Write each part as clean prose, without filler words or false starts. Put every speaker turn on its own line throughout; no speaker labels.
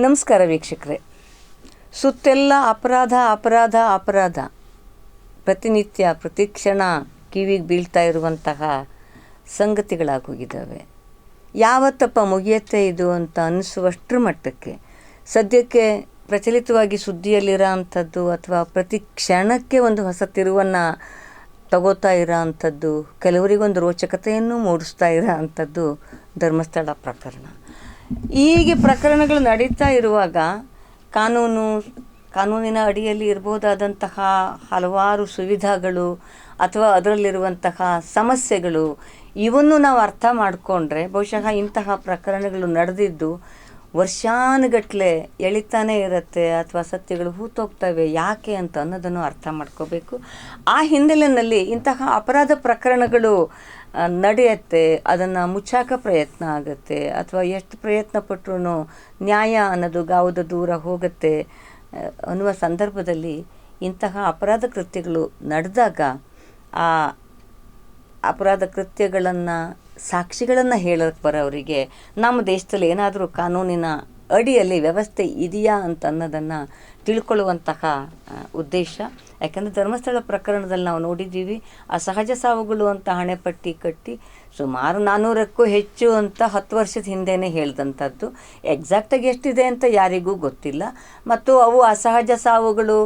ನಮಸ್ಕಾರ ವೀಕ್ಷಕರೇ. ಸುತ್ತೆಲ್ಲ ಅಪರಾಧ ಅಪರಾಧ ಅಪರಾಧ, ಪ್ರತಿನಿತ್ಯ ಪ್ರತಿಕ್ಷಣ ಕಿವಿಗೆ ಬೀಳ್ತಾ ಇರುವಂತಹ ಸಂಗತಿಗಳಾಗೋಗಿದ್ದಾವೆ. ಯಾವತ್ತಪ್ಪ ಮುಗಿಯುತ್ತೆ ಇದು ಅಂತ ಅನ್ನಿಸುವಷ್ಟರ ಮಟ್ಟಕ್ಕೆ ಸದ್ಯಕ್ಕೆ ಪ್ರಚಲಿತವಾಗಿ ಸುದ್ದಿಯಲ್ಲಿರೋ ಅಂಥದ್ದು ಅಥವಾ ಪ್ರತಿ ಕ್ಷಣಕ್ಕೆ ಒಂದು ಹೊಸ ತಿರುವನ್ನು ತಗೋತಾ ಇರೋ ಅಂಥದ್ದು, ಕೆಲವರಿಗೊಂದು ರೋಚಕತೆಯನ್ನು ಮೂಡಿಸ್ತಾ ಇರೋ ಅಂಥದ್ದು ಧರ್ಮಸ್ಥಳ ಪ್ರಕರಣ. ಹೀಗೆ ಪ್ರಕರಣಗಳು ನಡೀತಾ ಇರುವಾಗ ಕಾನೂನಿನ ಅಡಿಯಲ್ಲಿ ಇರ್ಬೋದಾದಂತಹ ಹಲವಾರು ಸುವಿಧಾಗಳು ಅಥವಾ ಅದರಲ್ಲಿರುವಂತಹ ಸಮಸ್ಯೆಗಳು ಇವನ್ನು ನಾವು ಅರ್ಥ ಮಾಡಿಕೊಂಡ್ರೆ ಬಹುಶಃ ಇಂತಹ ಪ್ರಕರಣಗಳು ನಡೆದಿದ್ದು ವರ್ಷಾನುಗಟ್ಟಲೆ ಎಳಿತಾನೇ ಇರುತ್ತೆ ಅಥವಾ ಸತ್ಯಗಳು ಹೂತೋಗ್ತವೆ ಯಾಕೆ ಅಂತ ಅನ್ನೋದನ್ನು ಅರ್ಥ ಮಾಡ್ಕೋಬೇಕು. ಆ ಹಿನ್ನೆಲೆಯಲ್ಲಿ ಇಂತಹ ಅಪರಾಧ ಪ್ರಕರಣಗಳು ನಡೆಯುತ್ತೆ, ಅದನ್ನು ಮುಚ್ಚಾಕ ಪ್ರಯತ್ನ ಆಗುತ್ತೆ ಅಥವಾ ಎಷ್ಟು ಪ್ರಯತ್ನ ಪಟ್ಟರೂ ನ್ಯಾಯ ಅನ್ನೋದು ಗಾವದ ದೂರ ಹೋಗುತ್ತೆ ಅನ್ನುವ ಸಂದರ್ಭದಲ್ಲಿ ಇಂತಹ ಅಪರಾಧ ಕೃತ್ಯಗಳು ನಡೆದಾಗ ಆ ಅಪರಾಧ ಕೃತ್ಯಗಳನ್ನು ಸಾಕ್ಷಿಗಳನ್ನು ಹೇಳಕ್ಕೆ ಬರೋವರಿಗೆ ನಮ್ಮ ದೇಶದಲ್ಲಿ ಏನಾದರೂ ಕಾನೂನಿನ ಅಡಿಯಲ್ಲಿ ವ್ಯವಸ್ಥೆ ಇದೆಯಾ ಅಂತ ಅನ್ನೋದನ್ನು ತಿಳ್ಕೊಳ್ಳುವಂತಹ ಉದ್ದೇಶ. ಯಾಕಂದರೆ ಧರ್ಮಸ್ಥಳ ಪ್ರಕರಣದಲ್ಲಿ ನಾವು ನೋಡಿದ್ದೀವಿ, ಅಸಹಜ ಸಾವುಗಳು ಅಂತ ಹಣೆಪಟ್ಟಿ ಕಟ್ಟಿ ಸುಮಾರು 400ಕ್ಕೂ ಹೆಚ್ಚು ಅಂತ 10 ವರ್ಷದ ಹಿಂದೆಯೇ ಹೇಳಿದಂಥದ್ದು. ಎಕ್ಸಾಕ್ಟಾಗಿ ಎಷ್ಟಿದೆ ಅಂತ ಯಾರಿಗೂ ಗೊತ್ತಿಲ್ಲ. ಮತ್ತು ಅವು ಅಸಹಜ ಸಾವುಗಳು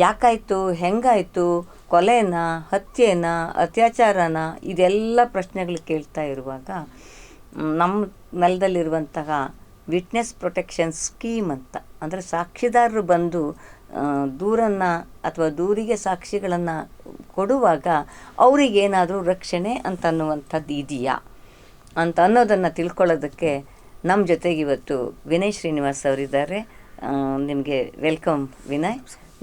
ಯಾಕಾಯಿತು, ಹೆಂಗಾಯಿತು, ಕೊಲೆನಾ, ಹತ್ಯೆನಾ, ಅತ್ಯಾಚಾರನ, ಇದೆಲ್ಲ ಪ್ರಶ್ನೆಗಳು ಕೇಳ್ತಾ ಇರುವಾಗ ನಮ್ಮ ನೆಲದಲ್ಲಿರುವಂತಹ ವಿಟ್ನೆಸ್ ಪ್ರೊಟೆಕ್ಷನ್ ಸ್ಕೀಮ್ ಅಂತ, ಅಂದರೆ ಸಾಕ್ಷಿದಾರರು ಬಂದು ದೂರನ್ನು ಅಥವಾ ದೂರಿಗೆ ಸಾಕ್ಷಿಗಳನ್ನು ಕೊಡುವಾಗ ಅವರಿಗೇನಾದರೂ ರಕ್ಷಣೆ ಅಂತ ಅನ್ನುವಂಥದ್ದು ಇದೆಯಾ ಅಂತ ಅನ್ನೋದನ್ನು ತಿಳ್ಕೊಳ್ಳೋದಕ್ಕೆ ನಮ್ಮ ಜೊತೆಗೆ ಇವತ್ತು ವಿನಯ್ ಶ್ರೀನಿವಾಸ್ ಅವರಿದ್ದಾರೆ. ನಿಮಗೆ ವೆಲ್ಕಮ್ ವಿನಯ್.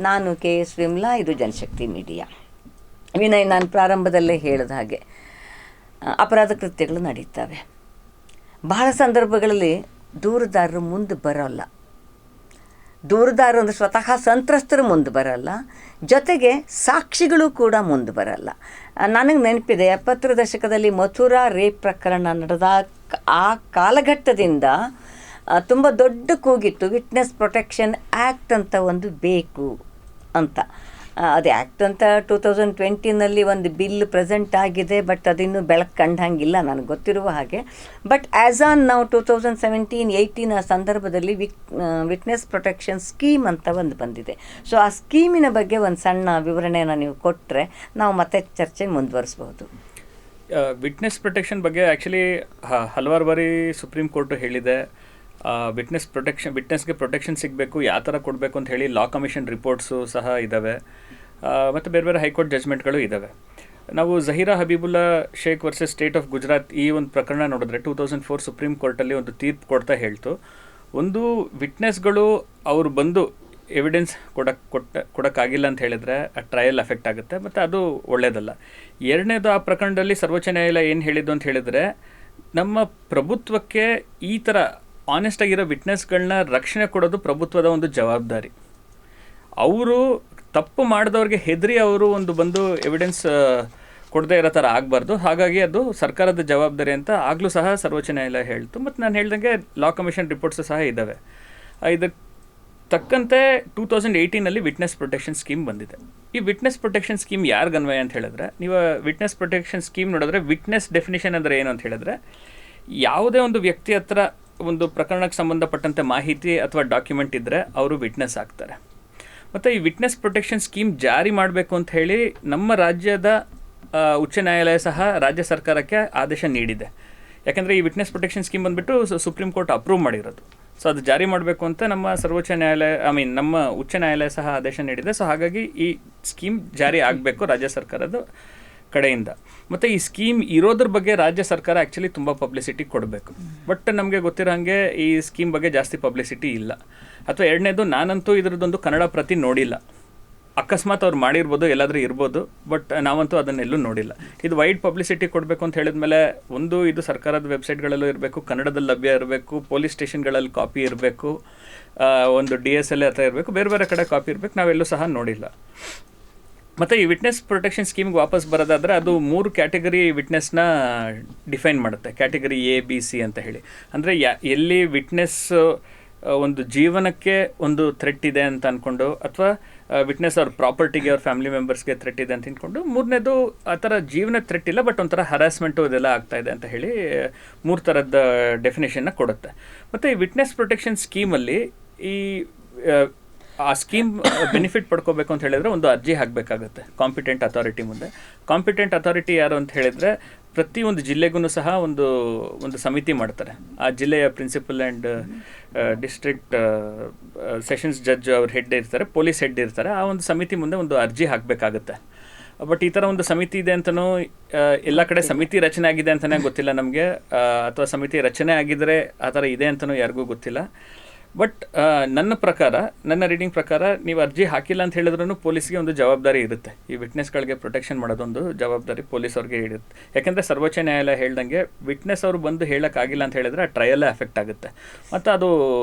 ನಾನು KS ವಿಮಲಾ, ಇದು ಜನಶಕ್ತಿ ಮೀಡಿಯಾ. ವಿನಯ್, ನಾನು ಪ್ರಾರಂಭದಲ್ಲೇ ಹೇಳಿದ ಹಾಗೆ ಅಪರಾಧ ಕೃತ್ಯಗಳು ನಡೀತವೆ. ಬಹಳ ಸಂದರ್ಭಗಳಲ್ಲಿ ದೂರುದಾರರು ಮುಂದೆ ಬರೋಲ್ಲ. ದೂರುದಾರರು ಅಂದರೆ ಸ್ವತಃ ಸಂತ್ರಸ್ತರು ಮುಂದೆ ಬರೋಲ್ಲ, ಜೊತೆಗೆ ಸಾಕ್ಷಿಗಳು ಕೂಡ ಮುಂದೆ ಬರೋಲ್ಲ. ನನಗೆ ನೆನಪಿದೆ, 70ರ ದಶಕದಲ್ಲಿ ಮಥುರಾ ರೇಪ್ ಪ್ರಕರಣ ನಡೆದ ಆ ಕಾಲಘಟ್ಟದಿಂದ ತುಂಬ ದೊಡ್ಡ ಕೂಗಿತ್ತು, ವಿಟ್ನೆಸ್ ಪ್ರೊಟೆಕ್ಷನ್ ಆ್ಯಕ್ಟ್ ಅಂತ ಒಂದು ಬೇಕು ಅಂತ. ಅದು ಆ್ಯಕ್ಟ್ ಅಂತ 2020ನಲ್ಲಿ ಒಂದು ಬಿಲ್ ಪ್ರೆಸೆಂಟ್ ಆಗಿದೆ, ಬಟ್ ಅದಿನ್ನೂ ಬೆಳಕು ಕಂಡಂಗಿಲ್ಲ ನನಗೆ ಗೊತ್ತಿರುವ ಹಾಗೆ. ಬಟ್ ಆ್ಯಸ್ ಆನ್ ನಾವು 2017-18 ಆ ಸಂದರ್ಭದಲ್ಲಿ ವಿಟ್ನೆಸ್ ಪ್ರೊಟೆಕ್ಷನ್ ಸ್ಕೀಮ್ ಅಂತ ಒಂದು ಬಂದಿದೆ. ಸೊ ಆ ಸ್ಕೀಮಿನ ಬಗ್ಗೆ ಒಂದು ಸಣ್ಣ ವಿವರಣೆಯನ್ನು ನೀವು ಕೊಟ್ಟರೆ ನಾವು ಮತ್ತೆ ಚರ್ಚೆ ಮುಂದುವರಿಸ್ಬೋದು.
ವಿಟ್ನೆಸ್ ಪ್ರೊಟೆಕ್ಷನ್ ಬಗ್ಗೆ ಆ್ಯಕ್ಚುಲಿ ಹಲವಾರು ಬಾರಿ ಸುಪ್ರೀಂ ಕೋರ್ಟು ಹೇಳಿದೆ. ವಿಟ್ನೆಸ್ಗೆ ಪ್ರೊಟೆಕ್ಷನ್ ಸಿಗಬೇಕು, ಯಾವ ಥರ ಕೊಡಬೇಕು ಅಂತ ಹೇಳಿ ಲಾ ಕಮಿಷನ್ ರಿಪೋರ್ಟ್ಸು ಸಹ ಇದ್ದಾವೆ, ಮತ್ತು ಬೇರೆ ಬೇರೆ ಹೈಕೋರ್ಟ್ ಜಜ್ಮೆಂಟ್ಗಳು ಇದ್ದಾವೆ. ನಾವು Zahira Habibullah Sheikh versus state of Gujarat ಈ ಒಂದು ಪ್ರಕರಣ ನೋಡಿದ್ರೆ 2004 ಸುಪ್ರೀಂ ಕೋರ್ಟಲ್ಲಿ ಒಂದು ತೀರ್ಪು ಕೊಡ್ತಾ ಹೇಳ್ತು, ಒಂದು ವಿಟ್ನೆಸ್ಗಳು ಅವರು ಬಂದು ಎವಿಡೆನ್ಸ್ ಕೊಡೋಕ್ಕಾಗಿಲ್ಲ ಅಂತ ಹೇಳಿದರೆ ಆ ಟ್ರಯಲ್ ಎಫೆಕ್ಟ್ ಆಗುತ್ತೆ, ಮತ್ತು ಅದು ಒಳ್ಳೆಯದಲ್ಲ. ಎರಡನೇದು, ಆ ಪ್ರಕರಣದಲ್ಲಿ ಸರ್ವೋಚ್ಚ ನ್ಯಾಯಾಲಯ ಏನು ಹೇಳಿದ್ದು ಅಂತ ಹೇಳಿದರೆ, ನಮ್ಮ ಪ್ರಭುತ್ವಕ್ಕೆ ಈ ಥರ ಆನೆಸ್ಟಾಗಿರೋ ವಿಟ್ನೆಸ್ಗಳನ್ನ ರಕ್ಷಣೆ ಕೊಡೋದು ಪ್ರಭುತ್ವದ ಒಂದು ಜವಾಬ್ದಾರಿ. ಅವರು ತಪ್ಪು ಮಾಡಿದವ್ರಿಗೆ ಹೆದರಿ ಅವರು ಒಂದು ಬಂದು ಎವಿಡೆನ್ಸ್ ಕೊಡದೇ ಇರೋ ಥರ ಆಗಬಾರ್ದು, ಹಾಗಾಗಿ ಅದು ಸರ್ಕಾರದ ಜವಾಬ್ದಾರಿ ಅಂತ ಆಗಲೂ ಸಹ ಸರ್ವೋಚ್ಚ ನ್ಯಾಯಾಲಯ ಹೇಳ್ತು. ಮತ್ತು ನಾನು ಹೇಳ್ದಂಗೆ ಲಾ ಕಮಿಷನ್ ರಿಪೋರ್ಟ್ಸು ಸಹ ಇದ್ದಾವೆ. ಇದಕ್ಕೆ ತಕ್ಕಂತೆ 2018ನಲ್ಲಿ ವಿಟ್ನೆಸ್ ಪ್ರೊಟೆಕ್ಷನ್ ಸ್ಕೀಮ್ ಬಂದಿದೆ. ಈ ವಿಟ್ನೆಸ್ ಪ್ರೊಟೆಕ್ಷನ್ ಸ್ಕೀಮ್ ಯಾರಿಗೆ ಅನ್ವಯ ಅಂತ ಹೇಳಿದ್ರೆ, ನೀವು ವಿಟ್ನೆಸ್ ಪ್ರೊಟೆಕ್ಷನ್ ಸ್ಕೀಮ್ ನೋಡಿದ್ರೆ ವಿಟ್ನೆಸ್ ಡೆಫಿನಿಷನ್ ಅಂದರೆ ಏನು ಅಂತ ಹೇಳಿದ್ರೆ, ಯಾವುದೇ ಒಂದು ವ್ಯಕ್ತಿ ಹತ್ರ ಒಂದು ಪ್ರಕರಣಕ್ಕೆ ಸಂಬಂಧಪಟ್ಟಂತೆ ಮಾಹಿತಿ ಅಥವಾ ಡಾಕ್ಯುಮೆಂಟ್ ಇದ್ದರೆ ಅವರು ವಿಟ್ನೆಸ್ ಆಗ್ತಾರೆ. ಮತ್ತು ಈ ವಿಟ್ನೆಸ್ ಪ್ರೊಟೆಕ್ಷನ್ ಸ್ಕೀಮ್ ಜಾರಿ ಮಾಡಬೇಕು ಅಂತ ಹೇಳಿ ನಮ್ಮ ರಾಜ್ಯದ ಉಚ್ಚ ನ್ಯಾಯಾಲಯ ಸಹ ರಾಜ್ಯ ಸರ್ಕಾರಕ್ಕೆ ಆದೇಶ ನೀಡಿದೆ. ಯಾಕೆಂದರೆ ಈ ವಿಟ್ನೆಸ್ ಪ್ರೊಟೆಕ್ಷನ್ ಸ್ಕೀಮ್ ಬಂದುಬಿಟ್ಟು ಸುಪ್ರೀಂ ಕೋರ್ಟ್ ಅಪ್ರೂವ್ ಮಾಡಿರೋದು. ಸೊ ಅದು ಜಾರಿ ಮಾಡಬೇಕು ಅಂತ ನಮ್ಮ ಸರ್ವೋಚ್ಚ ನ್ಯಾಯಾಲಯ ನಮ್ಮ ಉಚ್ಚ ನ್ಯಾಯಾಲಯ ಸಹ ಆದೇಶ ನೀಡಿದೆ. ಸೊ ಹಾಗಾಗಿ ಈ ಸ್ಕೀಮ್ ಜಾರಿ ಆಗಬೇಕು ರಾಜ್ಯ ಸರ್ಕಾರದ ಕಡೆಯಿಂದ. ಮತ್ತು ಈ ಸ್ಕೀಮ್ ಇರೋದ್ರ ಬಗ್ಗೆ ರಾಜ್ಯ ಸರ್ಕಾರ ಆ್ಯಕ್ಚುಲಿ ತುಂಬ ಪಬ್ಲಿಸಿಟಿ ಕೊಡಬೇಕು. ಬಟ್ ನಮಗೆ ಗೊತ್ತಿರೋ ಹಾಗೆ ಈ ಸ್ಕೀಮ್ ಬಗ್ಗೆ ಜಾಸ್ತಿ ಪಬ್ಲಿಸಿಟಿ ಇಲ್ಲ. ಅಥವಾ ಎರಡನೇದು, ನಾನಂತೂ ಇದರದ್ದೊಂದು ಕನ್ನಡ ಪ್ರತಿ ನೋಡಿಲ್ಲ. ಅಕಸ್ಮಾತ್ ಅವ್ರು ಮಾಡಿರ್ಬೋದು, ಎಲ್ಲಾದರೂ ಇರ್ಬೋದು, ಬಟ್ ನಾವಂತೂ ಅದನ್ನೆಲ್ಲೂ ನೋಡಿಲ್ಲ. ಇದು ವೈಡ್ ಪಬ್ಲಿಸಿಟಿ ಕೊಡಬೇಕು ಅಂತ ಹೇಳಿದ್ಮೇಲೆ ಒಂದು ಇದು ಸರ್ಕಾರದ ವೆಬ್ಸೈಟ್ಗಳಲ್ಲೂ ಇರಬೇಕು, ಕನ್ನಡದಲ್ಲಿ ಲಭ್ಯ ಇರಬೇಕು, ಪೊಲೀಸ್ ಸ್ಟೇಷನ್ಗಳಲ್ಲಿ ಕಾಪಿ ಇರಬೇಕು, ಒಂದು DSL ಹತ್ರ ಇರಬೇಕು, ಬೇರೆ ಬೇರೆ ಕಡೆ ಕಾಪಿ ಇರಬೇಕು. ನಾವೆಲ್ಲೂ ಸಹ ನೋಡಿಲ್ಲ. ಮತ್ತು ಈ ವಿಟ್ನೆಸ್ ಪ್ರೊಟೆಕ್ಷನ್ ಸ್ಕೀಮ್ಗೆ ವಾಪಸ್ ಬರೋದಾದರೆ ಅದು 3 ಕ್ಯಾಟಗರಿ ವಿಟ್ನೆಸ್ನ ಡಿಫೈನ್ ಮಾಡುತ್ತೆ. ಕ್ಯಾಟಗರಿ A, B, C ಅಂತ ಹೇಳಿ. ಅಂದರೆ ಎಲ್ಲಿ ವಿಟ್ನೆಸ್ ಒಂದು ಜೀವನಕ್ಕೆ ಒಂದು ಥ್ರೆಟ್ ಇದೆ ಅಂತ ಅಂದ್ಕೊಂಡು, ಅಥವಾ ವಿಟ್ನೆಸ್ ಅವ್ರ ಪ್ರಾಪರ್ಟಿಗೆ, ಅವ್ರ ಫ್ಯಾಮಿಲಿ ಮೆಂಬರ್ಸ್ಗೆ ಥ್ರೆಟ್ ಇದೆ ಅಂತ ಅಂದ್ಕೊಂಡು, ಮೂರನೇದು ಆ ಥರ ಜೀವನ ಥ್ರೆಟ್ ಇಲ್ಲ ಬಟ್ ಒಂಥರ ಹರಾಸ್ಮೆಂಟು ಇದೆಲ್ಲ ಆಗ್ತಾ ಇದೆ ಅಂತ ಹೇಳಿ 3 ಥರದ ಡೆಫಿನೇಷನ್ನ ಕೊಡುತ್ತೆ. ಮತ್ತು ಈ ವಿಟ್ನೆಸ್ ಪ್ರೊಟೆಕ್ಷನ್ ಸ್ಕೀಮಲ್ಲಿ ಆ ಸ್ಕೀಮ್ ಬೆನಿಫಿಟ್ ಪಡ್ಕೋಬೇಕು ಅಂತ ಹೇಳಿದ್ರೆ ಒಂದು ಅರ್ಜಿ ಹಾಕಬೇಕಾಗುತ್ತೆ ಕಾಂಪಿಟೆಂಟ್ ಅಥಾರಿಟಿ ಮುಂದೆ. ಕಾಂಪಿಟೆಂಟ್ ಅಥಾರಿಟಿ ಯಾರು ಅಂತ ಹೇಳಿದರೆ ಪ್ರತಿಯೊಂದು ಜಿಲ್ಲೆಗೂ ಸಹ ಒಂದು ಸಮಿತಿ ಮಾಡ್ತಾರೆ. ಆ ಜಿಲ್ಲೆಯ principal and district sessions judge ಅವ್ರ ಹೆಡ್ ಇರ್ತಾರೆ, ಪೊಲೀಸ್ ಹೆಡ್ ಇರ್ತಾರೆ. ಆ ಒಂದು ಸಮಿತಿ ಮುಂದೆ ಒಂದು ಅರ್ಜಿ ಹಾಕಬೇಕಾಗುತ್ತೆ. ಬಟ್ ಈ ಥರ ಒಂದು ಸಮಿತಿ ಇದೆ ಅಂತಲೂ, ಎಲ್ಲ ಕಡೆ ಸಮಿತಿ ರಚನೆ ಆಗಿದೆ ಅಂತಲೇ ಗೊತ್ತಿಲ್ಲ ನಮಗೆ, ಅಥವಾ ಸಮಿತಿ ರಚನೆ ಆಗಿದ್ದರೆ ಆ ಥರ ಇದೆ ಅಂತಲೂ ಯಾರಿಗೂ ಗೊತ್ತಿಲ್ಲ. ಬಟ್ ನನ್ನ ರೀಡಿಂಗ್ ಪ್ರಕಾರ ನೀವು ಅರ್ಜಿ ಹಾಕಿಲ್ಲ ಅಂತ ಹೇಳಿದ್ರೂ ಪೊಲೀಸ್ಗೆ ಒಂದು ಜವಾಬ್ದಾರಿ ಇರುತ್ತೆ. ಈ ವಿಟ್ನೆಸ್ಗಳಿಗೆ ಪ್ರೊಟೆಕ್ಷನ್ ಮಾಡೋದೊಂದು ಜವಾಬ್ದಾರಿ ಪೊಲೀಸ್ ಅವ್ರಿಗೆ ಇರುತ್ತೆ. ಯಾಕೆಂದರೆ ಸರ್ವೋಚ್ಚ ನ್ಯಾಯಾಲಯ ಹೇಳ್ದಂಗೆ ವಿಟ್ನೆಸ್ ಅವರು ಬಂದು ಹೇಳೋಕ್ಕಾಗಿಲ್ಲ ಅಂತ ಹೇಳಿದ್ರೆ ಆ ಟ್ರಯಲ್ಲೇ ಎಫೆಕ್ಟ್ ಆಗುತ್ತೆ, ಮತ್ತು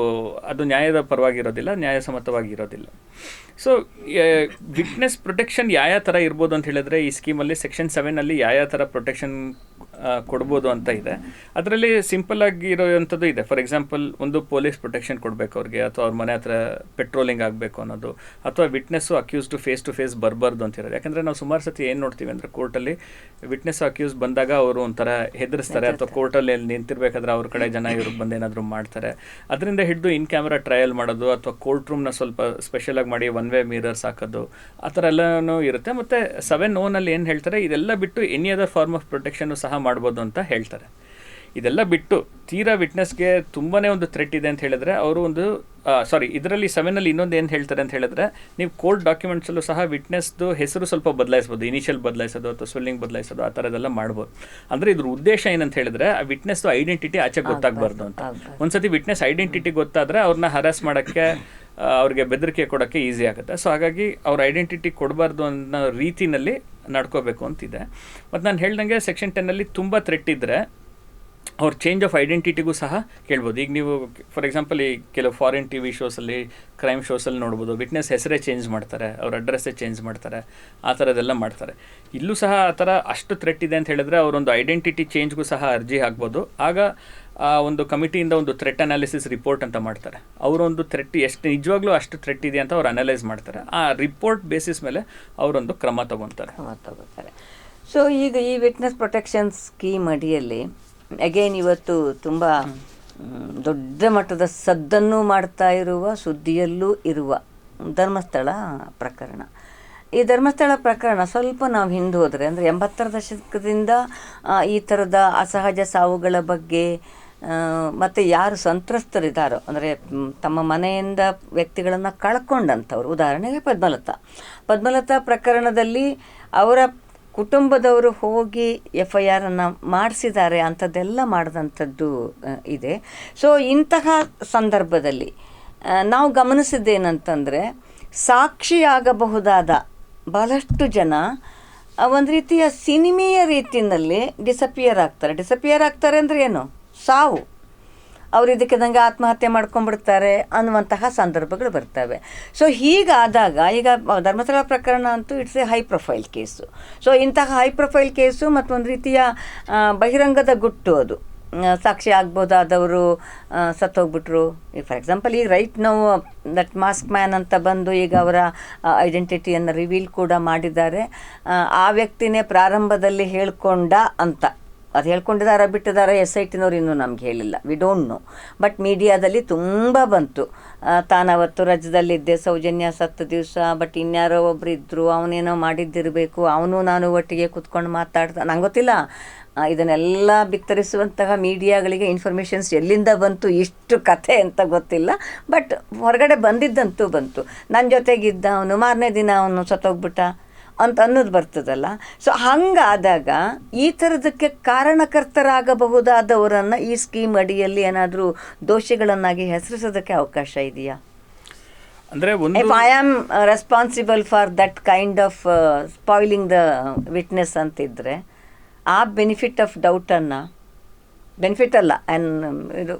ಅದು ನ್ಯಾಯದ ಪರವಾಗಿರೋದಿಲ್ಲ, ನ್ಯಾಯಸಮ್ಮತವಾಗಿರೋದಿಲ್ಲ. ಸೊ ವಿಟ್ನೆಸ್ ಪ್ರೊಟೆಕ್ಷನ್ ಯಾವ ಥರ ಇರ್ಬೋದು ಅಂತ ಹೇಳಿದ್ರೆ, ಈ ಸ್ಕೀಮಲ್ಲಿ ಸೆಕ್ಷನ್ 7 ಯಾವ ಥರ ಪ್ರೊಟೆಕ್ಷನ್ ಕೊಡ್ಬೋದು ಅಂತ ಇದೆ. ಅದರಲ್ಲಿ ಸಿಂಪಲ್ ಆಗಿರೋವಂಥದ್ದು ಇದೆ. ಫಾರ್ ಎಕ್ಸಾಂಪಲ್, ಒಂದು ಪೊಲೀಸ್ ಪ್ರೊಟೆಕ್ಷನ್ ಕೊಡಬೇಕು ಅವ್ರಿಗೆ, ಅಥವಾ ಅವ್ರ ಮನೆ ಹತ್ರ ಪೆಟ್ರೋಲಿಂಗ್ ಆಗಬೇಕು ಅನ್ನೋದು, ಅಥವಾ witness accused face to face ಬರಬಾರ್ದು ಅಂತಿರೋದು. ಯಾಕಂದರೆ ನಾವು ಸುಮಾರು ಸತಿ ಏನು ನೋಡ್ತೀವಿ ಅಂದರೆ, ಕೋರ್ಟಲ್ಲಿ ವಿಟ್ನೆಸ್ ಅಕ್ಯೂಸ್ ಬಂದಾಗ ಅವರು ಒಂಥರ ಹೆದರಿಸ್ತಾರೆ, ಅಥವಾ ಕೋರ್ಟಲ್ಲಿ ನಿಂತಿರ್ಬೇಕಾದ್ರೆ ಅವ್ರ ಕಡೆ ಜನ ಇವ್ರಿಗೆ ಬಂದು ಏನಾದರೂ ಮಾಡ್ತಾರೆ. ಅದರಿಂದ ಹಿಡಿದು ಇನ್ ಕ್ಯಾಮ್ರಾ ಟ್ರಯಲ್ ಮಾಡೋದು, ಅಥವಾ ಕೋರ್ಟ್ ರೂಮ್ನ ಸ್ವಲ್ಪ ಸ್ಪೆಷಲಾಗಿ ಮಾಡಿ ಒನ್ ವೇ ಮಿರರ್ಸ್ ಹಾಕೋದು, ಆ ಥರ ಎಲ್ಲನೂ ಇರುತ್ತೆ. ಮತ್ತು 7(o) ಏನು ಹೇಳ್ತಾರೆ, ಇದೆಲ್ಲ ಬಿಟ್ಟು ಎನಿ ಅದರ್ ಫಾರ್ಮ್ ಆಫ್ ಪ್ರೊಟೆಕ್ಷನ್ನು ಸಹ ಮಾಡ್ಬೋದು ಅಂತ ಹೇಳ್ತಾರೆ. ಇದೆಲ್ಲ ಬಿಟ್ಟು ತೀರಾ ವಿಟ್ನೆಸ್ಗೆ ತುಂಬಾ ಒಂದು ಥ್ರೆಟ್ ಇದೆ ಅಂತ ಹೇಳಿದ್ರೆ ಅವರು ಇದರಲ್ಲಿ 7 ಇನ್ನೊಂದು ಏನು ಹೇಳ್ತಾರೆ ಅಂತ ಹೇಳಿದ್ರೆ, ನೀವು ಕೋರ್ಟ್ ಡಾಕ್ಯುಮೆಂಟ್ಸಲ್ಲೂ ಸಹ ವಿಟ್ನೆಸ್ದು ಹೆಸರು ಸ್ವಲ್ಪ ಬದಲಾಯಿಸ್ಬೋದು, ಇನಿಷಿಯಲ್ ಬದಲಾಯಿಸೋದು ಅಥವಾ ಸ್ವೆಲ್ಲಿಂಗ್ ಬದಲಾಯಿಸೋದು, ಆ ಥರದ್ದೆಲ್ಲ ಮಾಡ್ಬೋದು. ಅಂದರೆ ಇದ್ರ ಉದ್ದೇಶ ಏನಂತ ಹೇಳಿದ್ರೆ, ಆ ವಿಟ್ನೆಸ್ದು ಐಡೆಂಟಿಟಿ ಆಚೆ ಗೊತ್ತಾಗಬಾರ್ದು ಅಂತ. ಒಂದ್ಸತಿ ವಿಟ್ನೆಸ್ ಐಡೆಂಟಿಟಿ ಗೊತ್ತಾದರೆ ಅವ್ರನ್ನ ಹರಾಸ್ ಮಾಡೋಕ್ಕೆ, ಅವ್ರಿಗೆ ಬೆದರಿಕೆ ಕೊಡೋಕ್ಕೆ ಈಸಿ ಆಗುತ್ತೆ. ಸೊ ಹಾಗಾಗಿ ಅವ್ರ ಐಡೆಂಟಿಟಿ ಕೊಡಬಾರ್ದು ಅನ್ನೋ ರೀತಿಯಲ್ಲಿ ನಡ್ಕೋಬೇಕು ಅಂತಿದೆ. ಮತ್ತು ನಾನು ಹೇಳ್ದಂಗೆ ಸೆಕ್ಷನ್ 10 ತುಂಬ ಥ್ರೆಟ್ ಇದ್ದರೆ ಅವ್ರ ಚೇಂಜ್ ಆಫ್ ಐಡೆಂಟಿಟಿಗೂ ಸಹ ಕೇಳ್ಬೋದು. ಈಗ ನೀವು ಫಾರ್ ಎಕ್ಸಾಂಪಲ್ ಈ ಕೆಲವು ಫಾರಿನ್ TV ಶೋಸಲ್ಲಿ, ಕ್ರೈಮ್ ಶೋಸಲ್ಲಿ ನೋಡ್ಬೋದು, ವಿಟ್ನೆಸ್ ಹೆಸರೇ ಚೇಂಜ್ ಮಾಡ್ತಾರೆ, ಅವ್ರ ಅಡ್ರೆಸ್ಸೇ ಚೇಂಜ್ ಮಾಡ್ತಾರೆ, ಆ ಥರದ್ದೆಲ್ಲ ಮಾಡ್ತಾರೆ. ಇಲ್ಲೂ ಸಹ ಆ ಥರ ಅಷ್ಟು ಥ್ರೆಟ್ ಇದೆ ಅಂತ ಹೇಳಿದ್ರೆ ಅವರೊಂದು ಐಡೆಂಟಿಟಿ ಚೇಂಜ್ಗೂ ಸಹ ಅರ್ಜಿ ಹಾಕ್ಬೋದು. ಆಗ ಆ ಒಂದು ಕಮಿಟಿಯಿಂದ ಒಂದು ಥ್ರೆಟ್ ಅನಾಲಿಸಿಸ್ ರಿಪೋರ್ಟ್ ಅಂತ ಮಾಡ್ತಾರೆ. ಅವರೊಂದು ಥ್ರೆಟ್ ಎಷ್ಟು ನಿಜವಾಗ್ಲೂ ಅಷ್ಟು ಥ್ರೆಟ್ ಇದೆ ಅಂತ ಅವ್ರು ಅನಲೈಸ್ ಮಾಡ್ತಾರೆ. ಆ ರಿಪೋರ್ಟ್ ಬೇಸಿಸ್ ಮೇಲೆ ಅವರೊಂದು ಕ್ರಮ ತಗೊತಾರೆ.
ಸೊ ಈಗ ಈ ವಿಟ್ನೆಸ್ ಪ್ರೊಟೆಕ್ಷನ್ ಸ್ಕೀಮ್ ಅಡಿಯಲ್ಲಿ ಅಗೇನ್ ಇವತ್ತು ತುಂಬ ದೊಡ್ಡ ಮಟ್ಟದ ಸದ್ದನ್ನು ಮಾಡ್ತಾ ಇರುವ, ಸುದ್ದಿಯಲ್ಲೂ ಇರುವ ಧರ್ಮಸ್ಥಳ ಪ್ರಕರಣ. ಈ ಧರ್ಮಸ್ಥಳ ಪ್ರಕರಣ ಸ್ವಲ್ಪ ನಾವು ಹಿಂದೆ ಹೋದರೆ, ಅಂದರೆ 80ರ ದಶಕದಿಂದ ಈ ಥರದ ಅಸಹಜ ಸಾವುಗಳ ಬಗ್ಗೆ ಮತ್ತು ಯಾರು ಸಂತ್ರಸ್ತರಿದ್ದಾರೋ, ಅಂದರೆ ತಮ್ಮ ಮನೆಯಿಂದ ವ್ಯಕ್ತಿಗಳನ್ನು ಕಳ್ಕೊಂಡಂಥವ್ರು, ಉದಾಹರಣೆಗೆ ಪದ್ಮಲತಾ ಪ್ರಕರಣದಲ್ಲಿ ಅವರ ಕುಟುಂಬದವರು ಹೋಗಿ FIR ಮಾಡಿಸಿದ್ದಾರೆ, ಅಂಥದ್ದೆಲ್ಲ ಮಾಡಿದಂಥದ್ದು ಇದೆ. ಸೊ ಇಂತಹ ಸಂದರ್ಭದಲ್ಲಿ ನಾವು ಗಮನಿಸಿದ್ದೇನಂತಂದರೆ, ಸಾಕ್ಷಿಯಾಗಬಹುದಾದ ಬಹಳಷ್ಟು ಜನ ಒಂದು ರೀತಿಯ ಸಿನಿಮೆಯ ರೀತಿಯಲ್ಲಿ ಡಿಸಪಿಯರ್ ಆಗ್ತಾರೆ ಅಂದರೆ ಏನು, ಸಾವು, ಅವರು ಇದಕ್ಕಿದಂಗೆ ಆತ್ಮಹತ್ಯೆ ಮಾಡ್ಕೊಂಡ್ಬಿಡ್ತಾರೆ ಅನ್ನುವಂತಹ ಸಂದರ್ಭಗಳು ಬರ್ತವೆ. ಸೊ ಹೀಗಾದಾಗ, ಈಗ ಧರ್ಮಸ್ಥಳ ಪ್ರಕರಣ ಅಂತೂ it's A high profile case. So ಇಂತಹ ಹೈ ಪ್ರೊಫೈಲ್ ಕೇಸು ಮತ್ತು ಒಂದು ರೀತಿಯ ಬಹಿರಂಗದ ಗುಟ್ಟು, ಅದು ಸಾಕ್ಷಿ ಆಗ್ಬೋದಾದವರು ಸತ್ತೋಗ್ಬಿಟ್ರು. ಈಗ ಫಾರ್ ಎಕ್ಸಾಂಪಲ್, ಈಗ ರೈಟ್ ನಾವು ದಟ್ ಮಾಸ್ಕ್ ಮ್ಯಾನ್ ಅಂತ ಬಂದು ಈಗ ಅವರ ಐಡೆಂಟಿಟಿಯನ್ನು ರಿವೀಲ್ ಕೂಡ ಮಾಡಿದ್ದಾರೆ. ಆ ವ್ಯಕ್ತಿನೇ ಪ್ರಾರಂಭದಲ್ಲಿ ಹೇಳ್ಕೊಂಡ ಅಂತ, ಅದು ಹೇಳ್ಕೊಂಡಿದ್ದಾರೆ ಬಿಟ್ಟಿದ್ದಾರೆ, SITನವ್ರು ಇನ್ನೂ ನಮ್ಗೆ ಹೇಳಿಲ್ಲ, ವಿ ಡೋಂಟ್ ನೋ. ಬಟ್ ಮೀಡಿಯಾದಲ್ಲಿ ತುಂಬ ಬಂತು, ತಾನವತ್ತು ರಜದಲ್ಲಿದ್ದೆ, ಸೌಜನ್ಯ ಸತ್ತ ದಿವಸ, ಬಟ್ ಇನ್ಯಾರೋ ಒಬ್ರು ಇದ್ದರು, ಅವನೇನೋ ಮಾಡಿದ್ದಿರಬೇಕು, ಅವನು ನಾನು ಒಟ್ಟಿಗೆ ಕೂತ್ಕೊಂಡು ಮಾತಾಡ್ತಾ, ನಂಗೆ ಗೊತ್ತಿಲ್ಲ. ಇದನ್ನೆಲ್ಲ ಬಿತ್ತರಿಸುವಂತಹ ಮೀಡಿಯಾಗಳಿಗೆ ಇನ್ಫಾರ್ಮೇಷನ್ಸ್ ಎಲ್ಲಿಂದ ಬಂತು, ಇಷ್ಟು ಕಥೆ ಅಂತ ಗೊತ್ತಿಲ್ಲ. ಬಟ್ ಹೊರಗಡೆ ಬಂದಿದ್ದಂತೂ ಬಂತು. ನನ್ನ ಜೊತೆಗಿದ್ದ ಅವನು ಮಾರನೇ ದಿನ ಅವನು ಸತ್ತೋಗ್ಬಿಟ್ಟ ಅಂತ ಅನ್ನೋದು ಬರ್ತದಲ್ಲ. ಸೊ ಹಂಗಾದಾಗ ಈ ಥರದಕ್ಕೆ ಕಾರಣಕರ್ತರಾಗಬಹುದಾದವರನ್ನು ಈ ಸ್ಕೀಮ್ ಅಡಿಯಲ್ಲಿ ಏನಾದರೂ ದೋಷಿಗಳನ್ನಾಗಿ ಹೆಸರಿಸೋದಕ್ಕೆ ಅವಕಾಶ ಇದೆಯಾ?
ಅಂದರೆ
if I am responsible for that kind of spoiling the witness ಅಂತಿದ್ರೆ, ಆ ಬೆನಿಫಿಟ್ ಆಫ್ ಡೌಟನ್ನು, ಬೆನಿಫಿಟ್ ಅಲ್ಲ ಇದು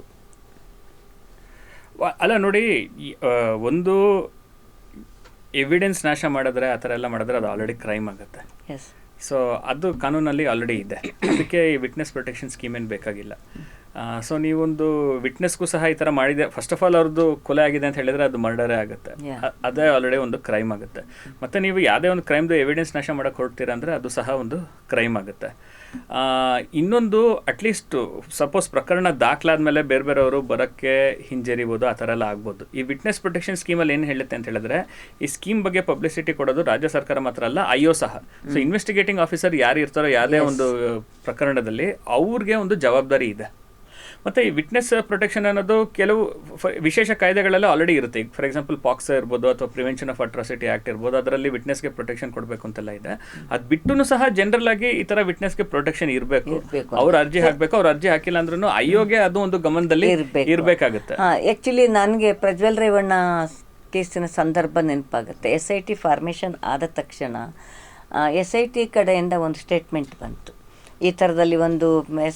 ಅಲ್ಲ ನೋಡಿ, ಒಂದು ಎವಿಡೆನ್ಸ್ ನಾಶ ಮಾಡಿದ್ರೆ, ಆ ಥರ ಎಲ್ಲ ಮಾಡಿದ್ರೆ ಅದು ಆಲ್ರೆಡಿ ಕ್ರೈಮ್ ಆಗುತ್ತೆ. ಸೊ ಅದು ಕಾನೂನಲ್ಲಿ ಆಲ್ರೆಡಿ ಇದೆ. ಅದಕ್ಕೆ ಈ ವಿಟ್ನೆಸ್ ಪ್ರೊಟೆಕ್ಷನ್ ಸ್ಕೀಮ್ ಏನು ಬೇಕಾಗಿಲ್ಲ. ಸೊ ನೀವೊಂದು ವಿಟ್ನೆಸ್ಗೂ ಸಹ ಈ ಥರ ಮಾಡಿದೆ, ಫಸ್ಟ್ ಆಫ್ ಆಲ್ ಅವ್ರದ್ದು ಕೊಲೆ ಆಗಿದೆ ಅಂತ ಹೇಳಿದ್ರೆ ಅದು ಮರ್ಡರೇ ಆಗುತ್ತೆ, ಅದೇ ಆಲ್ರೆಡಿ ಒಂದು ಕ್ರೈಮ್ ಆಗುತ್ತೆ. ಮತ್ತು ನೀವು ಯಾವುದೇ ಒಂದು ಕ್ರೈಮ್ದು ಎವಿಡೆನ್ಸ್ ನಾಶ ಮಾಡೋಕ್ಕೆ ಹೊರಡ್ತೀರಾ ಅಂದರೆ ಅದು ಸಹ ಒಂದು ಕ್ರೈಮ್ ಆಗುತ್ತೆ. ಇನ್ನೊಂದು ಅಟ್ಲೀಸ್ಟ್ ಸಪೋಸ್ ಪ್ರಕರಣ ದಾಖಲಾದ್ಮೇಲೆ ಬೇರೆ ಬೇರೆಯವರು ಬರೋಕ್ಕೆ ಹಿಂಜರಿಬೋದು, ಆ ಥರ ಎಲ್ಲ ಆಗ್ಬೋದು. ಈ ವಿಟ್ನೆಸ್ ಪ್ರೊಟೆಕ್ಷನ್ ಸ್ಕೀಮಲ್ಲಿ ಏನು ಹೇಳುತ್ತೆ ಅಂತ ಹೇಳಿದ್ರೆ, ಈ ಸ್ಕೀಮ್ ಬಗ್ಗೆ ಪಬ್ಲಿಸಿಟಿ ಕೊಡೋದು ರಾಜ್ಯ ಸರ್ಕಾರ ಮಾತ್ರ ಅಲ್ಲ, ಐಒ ಸಹ. ಸೊ ಇನ್ವೆಸ್ಟಿಗೇಟಿಂಗ್ ಆಫೀಸರ್ ಯಾರು ಇರ್ತಾರೋ ಯಾವುದೇ ಒಂದು ಪ್ರಕರಣದಲ್ಲಿ ಅವ್ರಿಗೆ ಒಂದು ಜವಾಬ್ದಾರಿ ಇದೆ. ಮತ್ತು ಈ ವಿಟ್ನೆಸ್ ಪ್ರೊಟೆಕ್ಷನ್ ಅನ್ನೋದು ಕೆಲವು ವಿಶೇಷ ಕಾಯ್ದೆಗಳೆಲ್ಲ ಆಲ್ರೆಡಿ ಇರುತ್ತೆ. ಈಗ ಫಾರ್ ಎಕ್ಸಾಂಪಲ್ ಪಾಕ್ಸೋ ಇರ್ಬೋದು ಅಥವಾ ಪ್ರಿವೆನ್ಷನ್ ಆಫ್ ಅಟ್ರಾಸಿಟಿ ಆ್ಯಕ್ಟ್ ಇರ್ಬೋದು, ಅದರಲ್ಲಿ ವಿಟ್ನೆಸ್ಗೆ ಪ್ರೊಟೆಕ್ಷನ್ ಕೊಡಬೇಕು ಅಂತೆಲ್ಲ ಇದೆ. ಅದು ಬಿಟ್ಟು ಸಹ ಜನರಲ್ ಆಗಿ ಈ ಥರ ವಿಟ್ನೆಸ್ಗೆ ಪ್ರೊಟೆಕ್ಷನ್ ಇರಬೇಕು. ಅವ್ರು ಅರ್ಜಿ ಹಾಕಬೇಕು, ಅವ್ರು ಅರ್ಜಿ ಹಾಕಿಲ್ಲ ಅಂದ್ರೂ ಐಒಗೆ ಅದು ಒಂದು ಗಮನದಲ್ಲಿ ಇರಬೇಕಾಗುತ್ತೆ.
ಆ್ಯಕ್ಚುಲಿ ನನಗೆ ಪ್ರಜ್ವಲ್ ರೇವಣ್ಣ ಕೇಸಿನ ಸಂದರ್ಭ ನೆನಪಾಗುತ್ತೆ. SIT ಫಾರ್ಮೇಷನ್ ಆದ ತಕ್ಷಣ SIT ಕಡೆಯಿಂದ ಒಂದು ಸ್ಟೇಟ್ಮೆಂಟ್ ಬಂತು, ಈ ಥರದಲ್ಲಿ ಒಂದು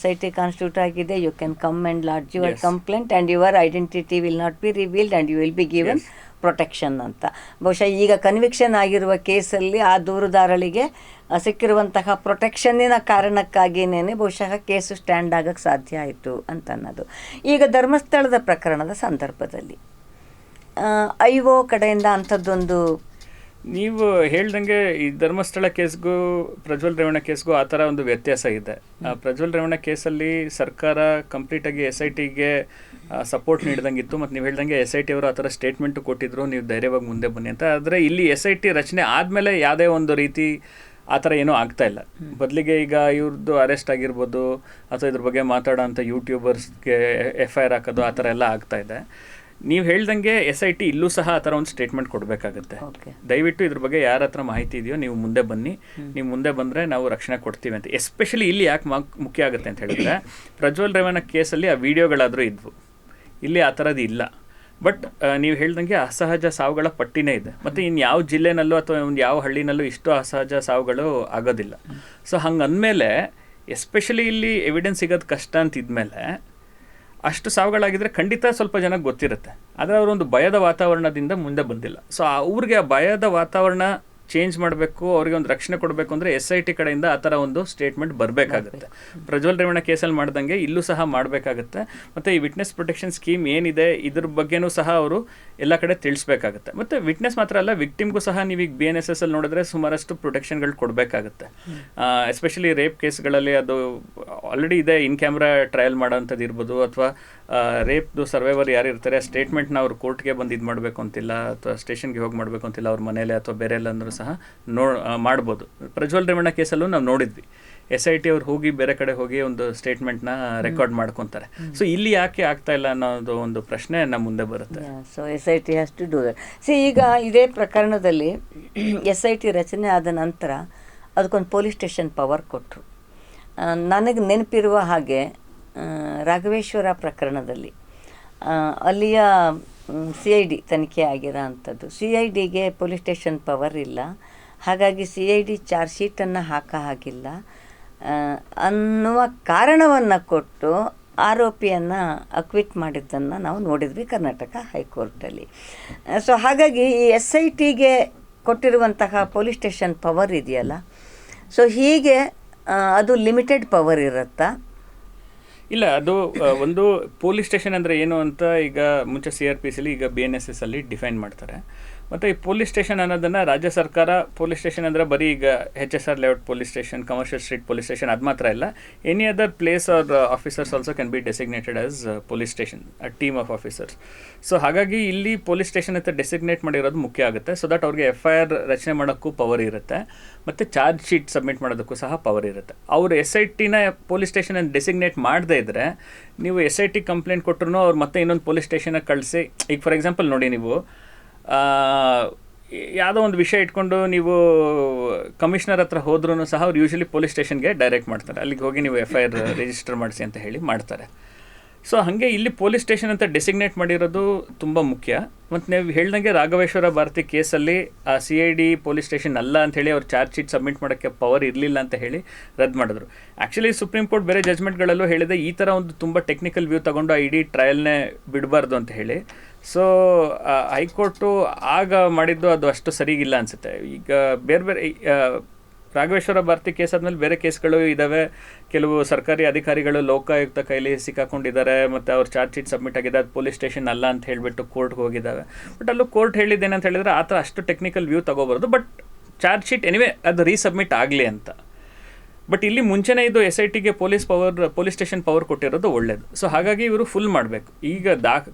SIT ಕಾನ್ಸ್ಟಿಟ್ಯೂಟ್ ಆಗಿದೆ, you can come and lodge your complaint and your identity will not be revealed and you will be given protection ಅಂತ. ಬಹುಶಃ ಈಗ ಕನ್ವಿಕ್ಷನ್ ಆಗಿರುವ ಕೇಸಲ್ಲಿ ಆ ದೂರುದಾರಳಿಗೆ ಸಿಕ್ಕಿರುವಂತಹ ಪ್ರೊಟೆಕ್ಷನ್ನಿನ ಕಾರಣಕ್ಕಾಗಿಯೇ ಬಹುಶಃ ಕೇಸು ಸ್ಟ್ಯಾಂಡ್ ಆಗೋಕ್ಕೆ ಸಾಧ್ಯ ಆಯಿತು ಅಂತ ಅನ್ನೋದು. ಈಗ ಧರ್ಮಸ್ಥಳದ ಪ್ರಕರಣದ ಸಂದರ್ಭದಲ್ಲಿ IO ಕಡೆಯಿಂದ ಅಂಥದ್ದೊಂದು,
ನೀವು ಹೇಳ್ದಂಗೆ ಈ ಧರ್ಮಸ್ಥಳ ಕೇಸ್ಗೂ ಪ್ರಜ್ವಲ್ ರೇವಣ್ಣ ಕೇಸ್ಗೂ ಆ ಥರ ಒಂದು ವ್ಯತ್ಯಾಸ ಇದೆ. ಪ್ರಜ್ವಲ್ ರೇವಣ್ಣ ಕೇಸಲ್ಲಿ ಸರ್ಕಾರ ಕಂಪ್ಲೀಟಾಗಿ SITಗೆ ಸಪೋರ್ಟ್ ನೀಡಿದಂಗಿತ್ತು, ಮತ್ತು ನೀವು ಹೇಳ್ದಂಗೆ SIT ಅವರು ಆ ಥರ ಸ್ಟೇಟ್ಮೆಂಟು ಕೊಟ್ಟಿದ್ರು, ನೀವು ಧೈರ್ಯವಾಗಿ ಮುಂದೆ ಬನ್ನಿ ಅಂತ. ಆದರೆ ಇಲ್ಲಿ SIT ರಚನೆ ಆದಮೇಲೆ ಯಾವುದೇ ಒಂದು ರೀತಿ ಆ ಥರ ಏನೂ ಆಗ್ತಾ ಇಲ್ಲ. ಬದಲಿಗೆ ಈಗ ಇವ್ರದ್ದು ಅರೆಸ್ಟ್ ಆಗಿರ್ಬೋದು ಅಥವಾ ಇದ್ರ ಬಗ್ಗೆ ಮಾತಾಡೋ ಅಂಥ ಯೂಟ್ಯೂಬರ್ಸ್ಗೆ FIR ಹಾಕೋದು ಆ ಥರ ಎಲ್ಲ ಆಗ್ತಾ ಇದೆ. ನೀವು ಹೇಳ್ದಂಗೆ SIT ಇಲ್ಲೂ ಸಹ ಆ ಥರ ಒಂದು ಸ್ಟೇಟ್ಮೆಂಟ್ ಕೊಡಬೇಕಾಗುತ್ತೆ. ದಯವಿಟ್ಟು ಇದ್ರ ಬಗ್ಗೆ ಯಾರ ಹತ್ರ ಮಾಹಿತಿ ಇದೆಯೋ ನೀವು ಮುಂದೆ ಬನ್ನಿ, ನೀವು ಮುಂದೆ ಬಂದರೆ ನಾವು ರಕ್ಷಣೆ ಕೊಡ್ತೀವಿ ಅಂತ. ಎಸ್ಪೆಷಲಿ ಇಲ್ಲಿ ಯಾಕೆ ಮುಖ್ಯ ಆಗುತ್ತೆ ಅಂತ ಹೇಳಿದ್ರೆ, ಪ್ರಜ್ವಲ್ ರೇವಣ್ಣ ಕೇಸಲ್ಲಿ ಆ ವಿಡಿಯೋಗಳಾದರೂ ಇದ್ವು, ಇಲ್ಲಿ ಆ ಥರದ್ದು ಇಲ್ಲ. ಬಟ್ ನೀವು ಹೇಳ್ದಂಗೆ ಅಸಹಜ ಸಾವುಗಳ ಪಟ್ಟಿನೇ ಇದೆ, ಮತ್ತು ಇನ್ನು ಯಾವ ಜಿಲ್ಲೆನಲ್ಲೂ ಅಥವಾ ಒಂದು ಯಾವ ಹಳ್ಳಿನಲ್ಲೂ ಇಷ್ಟು ಅಸಹಜ ಸಾವುಗಳು ಆಗೋದಿಲ್ಲ. ಸೊ ಹಂಗಂದಮೇಲೆ ಎಸ್ಪೆಷಲಿ ಇಲ್ಲಿ ಎವಿಡೆನ್ಸ್ ಸಿಗೋದು ಕಷ್ಟ ಅಂತಿದ್ಮೇಲೆ ಅಷ್ಟು ಸಾವುಗಳಾಗಿದ್ದರೆ ಖಂಡಿತ ಸ್ವಲ್ಪ ಜನಕ್ಕೆ ಗೊತ್ತಿರುತ್ತೆ, ಆದರೆ ಅವರೊಂದು ಭಯದ ವಾತಾವರಣದಿಂದ ಮುಂದೆ ಬಂದಿಲ್ಲ. ಸೊ ಅವ್ರಿಗೆ ಆ ಭಯದ ವಾತಾವರಣ ಚೇಂಜ್ ಮಾಡಬೇಕು, ಅವ್ರಿಗೆ ಒಂದು ರಕ್ಷಣೆ ಕೊಡಬೇಕು ಅಂದರೆ SIT ಕಡೆಯಿಂದ ಆ ಥರ ಒಂದು ಸ್ಟೇಟ್ಮೆಂಟ್ ಬರಬೇಕಾಗುತ್ತೆ. ಪ್ರಜ್ವಲ್ ರೇವಣ್ಣ ಕೇಸಲ್ಲಿ ಮಾಡ್ದಂಗೆ ಇಲ್ಲೂ ಸಹ ಮಾಡಬೇಕಾಗುತ್ತೆ. ಮತ್ತು ಈ ವಿಟ್ನೆಸ್ ಪ್ರೊಟೆಕ್ಷನ್ ಸ್ಕೀಮ್ ಏನಿದೆ ಇದ್ರ ಬಗ್ಗೆನೂ ಸಹ ಅವರು ಎಲ್ಲ ಕಡೆ ತಿಳಿಸ್ಬೇಕಾಗುತ್ತೆ. ಮತ್ತು ವಿಟ್ನೆಸ್ ಮಾತ್ರ ಅಲ್ಲ, ವಿಕ್ಟಿಮ್ಗೂ ಸಹ ನೀವೀಗ BNSS ಅಲ್ಲಿ ನೋಡಿದ್ರೆ ಸುಮಾರಷ್ಟು ಪ್ರೊಟೆಕ್ಷನ್ಗಳು ಕೊಡಬೇಕಾಗುತ್ತೆ. ಎಸ್ಪೆಷಲಿ ರೇಪ್ ಕೇಸ್ಗಳಲ್ಲಿ ಅದು ಆಲ್ರೆಡಿ ಇದೆ, ಇನ್ ಕ್ಯಾಮ್ರಾ ಟ್ರಯಲ್ ಮಾಡೋಂಥದ್ದು ಇರ್ಬೋದು, ಅಥವಾ ರೇಪ್ದು ಸರ್ವೈವರ್ ಯಾರು ಇರ್ತಾರೆ ಸ್ಟೇಟ್ಮೆಂಟ್ನ ಅವ್ರು ಕೋರ್ಟ್ಗೆ ಬಂದು ಇದು ಮಾಡಬೇಕು ಅಂತಿಲ್ಲ, ಅಥವಾ ಸ್ಟೇಷನ್ಗೆ ಹೋಗಿ ಮಾಡಬೇಕು ಅಂತಿಲ್ಲ, ಅವ್ರ ಮನೇಲೆ ಅಥವಾ ಬೇರೆ ಎಲ್ಲಂದ್ರೂ ಸಹ ಮಾಡ್ಬೋದು. ಪ್ರಜ್ವಲ್ ರೇವಣ್ಣ ಕೇಸಲ್ಲೂ ನಾವು ನೋಡಿದ್ವಿ, SIT ಅವ್ರು ಹೋಗಿ ಬೇರೆ ಕಡೆ ಹೋಗಿ ಒಂದು ಸ್ಟೇಟ್ಮೆಂಟ್ನ ರೆಕಾರ್ಡ್ ಮಾಡ್ಕೊತಾರೆ. ಸೊ ಇಲ್ಲಿ ಯಾಕೆ ಆಗ್ತಾ ಇಲ್ಲ ಅನ್ನೋದು ಒಂದು ಪ್ರಶ್ನೆ ನಮ್ಮ ಮುಂದೆ ಬರುತ್ತೆ.
So SIT has to do that. ಈಗ ಇದೇ ಪ್ರಕರಣದಲ್ಲಿ SIT ರಚನೆ ಆದ ನಂತರ ಅದಕ್ಕೊಂದು ಪೊಲೀಸ್ ಸ್ಟೇಷನ್ ಪವರ್ ಕೊಟ್ಟರು. ನನಗೆ ನೆನಪಿರುವ ಹಾಗೆ ರಾಘವೇಶ್ವರ ಪ್ರಕರಣದಲ್ಲಿ ಅಲ್ಲಿಯ CID ತನಿಖೆ ಆಗಿರೋ ಅಂಥದ್ದು, CIDಗೆ ಪೊಲೀಸ್ ಸ್ಟೇಷನ್ ಪವರ್ ಇಲ್ಲ, ಹಾಗಾಗಿ CID ಚಾರ್ಜ್ ಶೀಟನ್ನು ಹಾಗಿಲ್ಲ ಅನ್ನುವ ಕಾರಣವನ್ನು ಕೊಟ್ಟು ಆರೋಪಿಯನ್ನು ಅಕ್ವಿಟ್ ಮಾಡಿದ್ದನ್ನು ನಾವು ನೋಡಿದ್ವಿ ಕರ್ನಾಟಕ ಹೈಕೋರ್ಟಲ್ಲಿ. ಸೊ ಹಾಗಾಗಿ ಈ SITಗೆ ಕೊಟ್ಟಿರುವಂತಹ ಪೊಲೀಸ್ ಸ್ಟೇಷನ್ ಪವರ್ ಇದೆಯಲ್ಲ, ಸೊ ಹೀಗೆ ಅದು ಲಿಮಿಟೆಡ್ ಪವರ್ ಇರುತ್ತಾ?
ಇಲ್ಲ, ಅದು ಒಂದು ಪೊಲೀಸ್ ಸ್ಟೇಷನ್ ಅಂದರೆ ಏನು ಅಂತ ಈಗ ಮುಂಚೆ CRPCಲಿ ಈಗ BNSS ಅಲ್ಲಿ ಡಿಫೈನ್ ಮಾಡ್ತಾರೆ. ಮತ್ತು ಈ ಪೊಲೀಸ್ ಸ್ಟೇಷನ್ ಅನ್ನೋದನ್ನು ರಾಜ್ಯ ಸರ್ಕಾರ, ಪೊಲೀಸ್ ಸ್ಟೇಷನ್ ಅಂದರೆ ಬರೀ ಈಗ HSR layout police station, commercial street police station ಅದು ಮಾತ್ರ ಇಲ್ಲ, any other place are officers also can be designated as police station, a team of officers. So ಹಾಗಾಗಿ ಇಲ್ಲಿ ಪೊಲೀಸ್ ಸ್ಟೇಷನ್ ಅಂತ ಡೆಸಿಗ್ನೇಟ್ ಮಾಡಿರೋದು ಮುಖ್ಯ ಆಗುತ್ತೆ. ಸೊ ದಟ್ ಅವ್ರಿಗೆ FIR ರಚನೆ ಮಾಡೋಕ್ಕೂ ಪವರ್ ಇರುತ್ತೆ, ಮತ್ತು ಚಾರ್ಜ್ ಶೀಟ್ ಸಬ್ಮಿಟ್ ಮಾಡೋದಕ್ಕೂ ಸಹ ಪವರ್ ಇರುತ್ತೆ. ಅವರು SITನ ಪೊಲೀಸ್ ಸ್ಟೇಷನನ್ನು ಡೆಸಿಗ್ನೇಟ್ ಮಾಡದೇ ಇದ್ದರೆ, ನೀವು SIT ಕಂಪ್ಲೇಂಟ್ ಕೊಟ್ಟರು ಅವ್ರು ಮತ್ತೆ ಇನ್ನೊಂದು ಪೊಲೀಸ್ ಸ್ಟೇಷನಿಗೆ ಕಳಿಸಿ, ಈಗ ಫಾರ್ ಎಕ್ಸಾಂಪಲ್ ನೋಡಿ, ನೀವು ಯಾವುದೋ ಒಂದು ವಿಷಯ ಇಟ್ಕೊಂಡು ನೀವು ಕಮಿಷನರ್ ಹತ್ರ ಹೋದ್ರೂ ಸಹ ಅವ್ರು ಯೂಶಲಿ ಪೊಲೀಸ್ ಸ್ಟೇಷನ್ಗೆ ಡೈರೆಕ್ಟ್ ಮಾಡ್ತಾರೆ, ಅಲ್ಲಿಗೆ ಹೋಗಿ ನೀವು FIR ರಿಜಿಸ್ಟರ್ ಮಾಡಿಸಿ ಅಂತ ಹೇಳಿ ಮಾಡ್ತಾರೆ. ಸೊ ಹಾಗೆ ಇಲ್ಲಿ ಪೊಲೀಸ್ ಸ್ಟೇಷನ್ ಅಂತ ಡೆಸಿಗ್ನೇಟ್ ಮಾಡಿರೋದು ತುಂಬ ಮುಖ್ಯ. ಮತ್ತು ನೀವು ಹೇಳ್ದಂಗೆ ರಾಘವೇಶ್ವರ ಭಾರತಿ ಕೇಸಲ್ಲಿ ಆ CID ಪೊಲೀಸ್ ಸ್ಟೇಷನ್ ಅಲ್ಲ ಅಂಥೇಳಿ ಅವ್ರು ಚಾರ್ಜ್ ಶೀಟ್ ಸಬ್ಮಿಟ್ ಮಾಡೋಕ್ಕೆ ಪವರ್ ಇರಲಿಲ್ಲ ಅಂತ ಹೇಳಿ ರದ್ದು ಮಾಡಿದ್ರು. ಆ್ಯಕ್ಚುಲಿ ಸುಪ್ರೀಂ ಕೋರ್ಟ್ ಬೇರೆ ಜಜ್ಮೆಂಟ್ಗಳಲ್ಲೂ ಹೇಳಿದೆ ಈ ಥರ ಒಂದು ತುಂಬ ಟೆಕ್ನಿಕಲ್ ವ್ಯೂ ತೊಗೊಂಡು ಆ ಇಡೀ ಟ್ರಯಲ್ನೇ ಬಿಡಬಾರ್ದು ಅಂತ ಹೇಳಿ. ಸೊ ಹೈಕೋರ್ಟು ಆಗ ಮಾಡಿದ್ದು ಅದು ಅಷ್ಟು ಸರಿಗಿಲ್ಲ ಅನಿಸುತ್ತೆ. ಈಗ ಬೇರೆ ಬೇರೆ ರಾಘವೇಶ್ವರ ಭಾರತಿ ಕೇಸ್ ಆದಮೇಲೆ ಬೇರೆ ಕೇಸ್ಗಳು ಇದ್ದಾವೆ. ಕೆಲವು ಸರ್ಕಾರಿ ಅಧಿಕಾರಿಗಳು ಲೋಕಾಯುಕ್ತ ಕೈಲಿ ಸಿಕ್ಕಾಕೊಂಡಿದ್ದಾರೆ, ಮತ್ತು ಅವ್ರ ಚಾರ್ಜ್ ಶೀಟ್ ಸಬ್ಮಿಟ್ ಆಗಿದೆ, ಅದು ಪೊಲೀಸ್ ಸ್ಟೇಷನ್ ಅಲ್ಲ ಅಂತ ಹೇಳಿಬಿಟ್ಟು ಕೋರ್ಟ್ಗೆ ಹೋಗಿದ್ದಾವೆ. ಬಟ್ ಅಲ್ಲೂ ಕೋರ್ಟ್ ಹೇಳಿದ್ದೇನೆ ಅಂತ ಹೇಳಿದರೆ ಆ ಥರ ಅಷ್ಟು ಟೆಕ್ನಿಕಲ್ ವ್ಯೂ ತಗೋಬಾರ್ದು. ಬಟ್ ಚಾರ್ಜ್ ಶೀಟ್ ಎನಿವೇ ಅದು ರೀಸಬ್ಮಿಟ್ ಆಗಲಿ ಅಂತ. ಬಟ್ ಇಲ್ಲಿ ಮುಂಚೆನೇ ಇದು SITಗೆ ಪೊಲೀಸ್ ಪೊಲೀಸ್ ಸ್ಟೇಷನ್ ಪವರ್ ಕೊಟ್ಟಿರೋದು ಒಳ್ಳೇದು. ಸೊ ಹಾಗಾಗಿ ಇವರು ಫುಲ್ ಮಾಡಬೇಕು. ಈಗ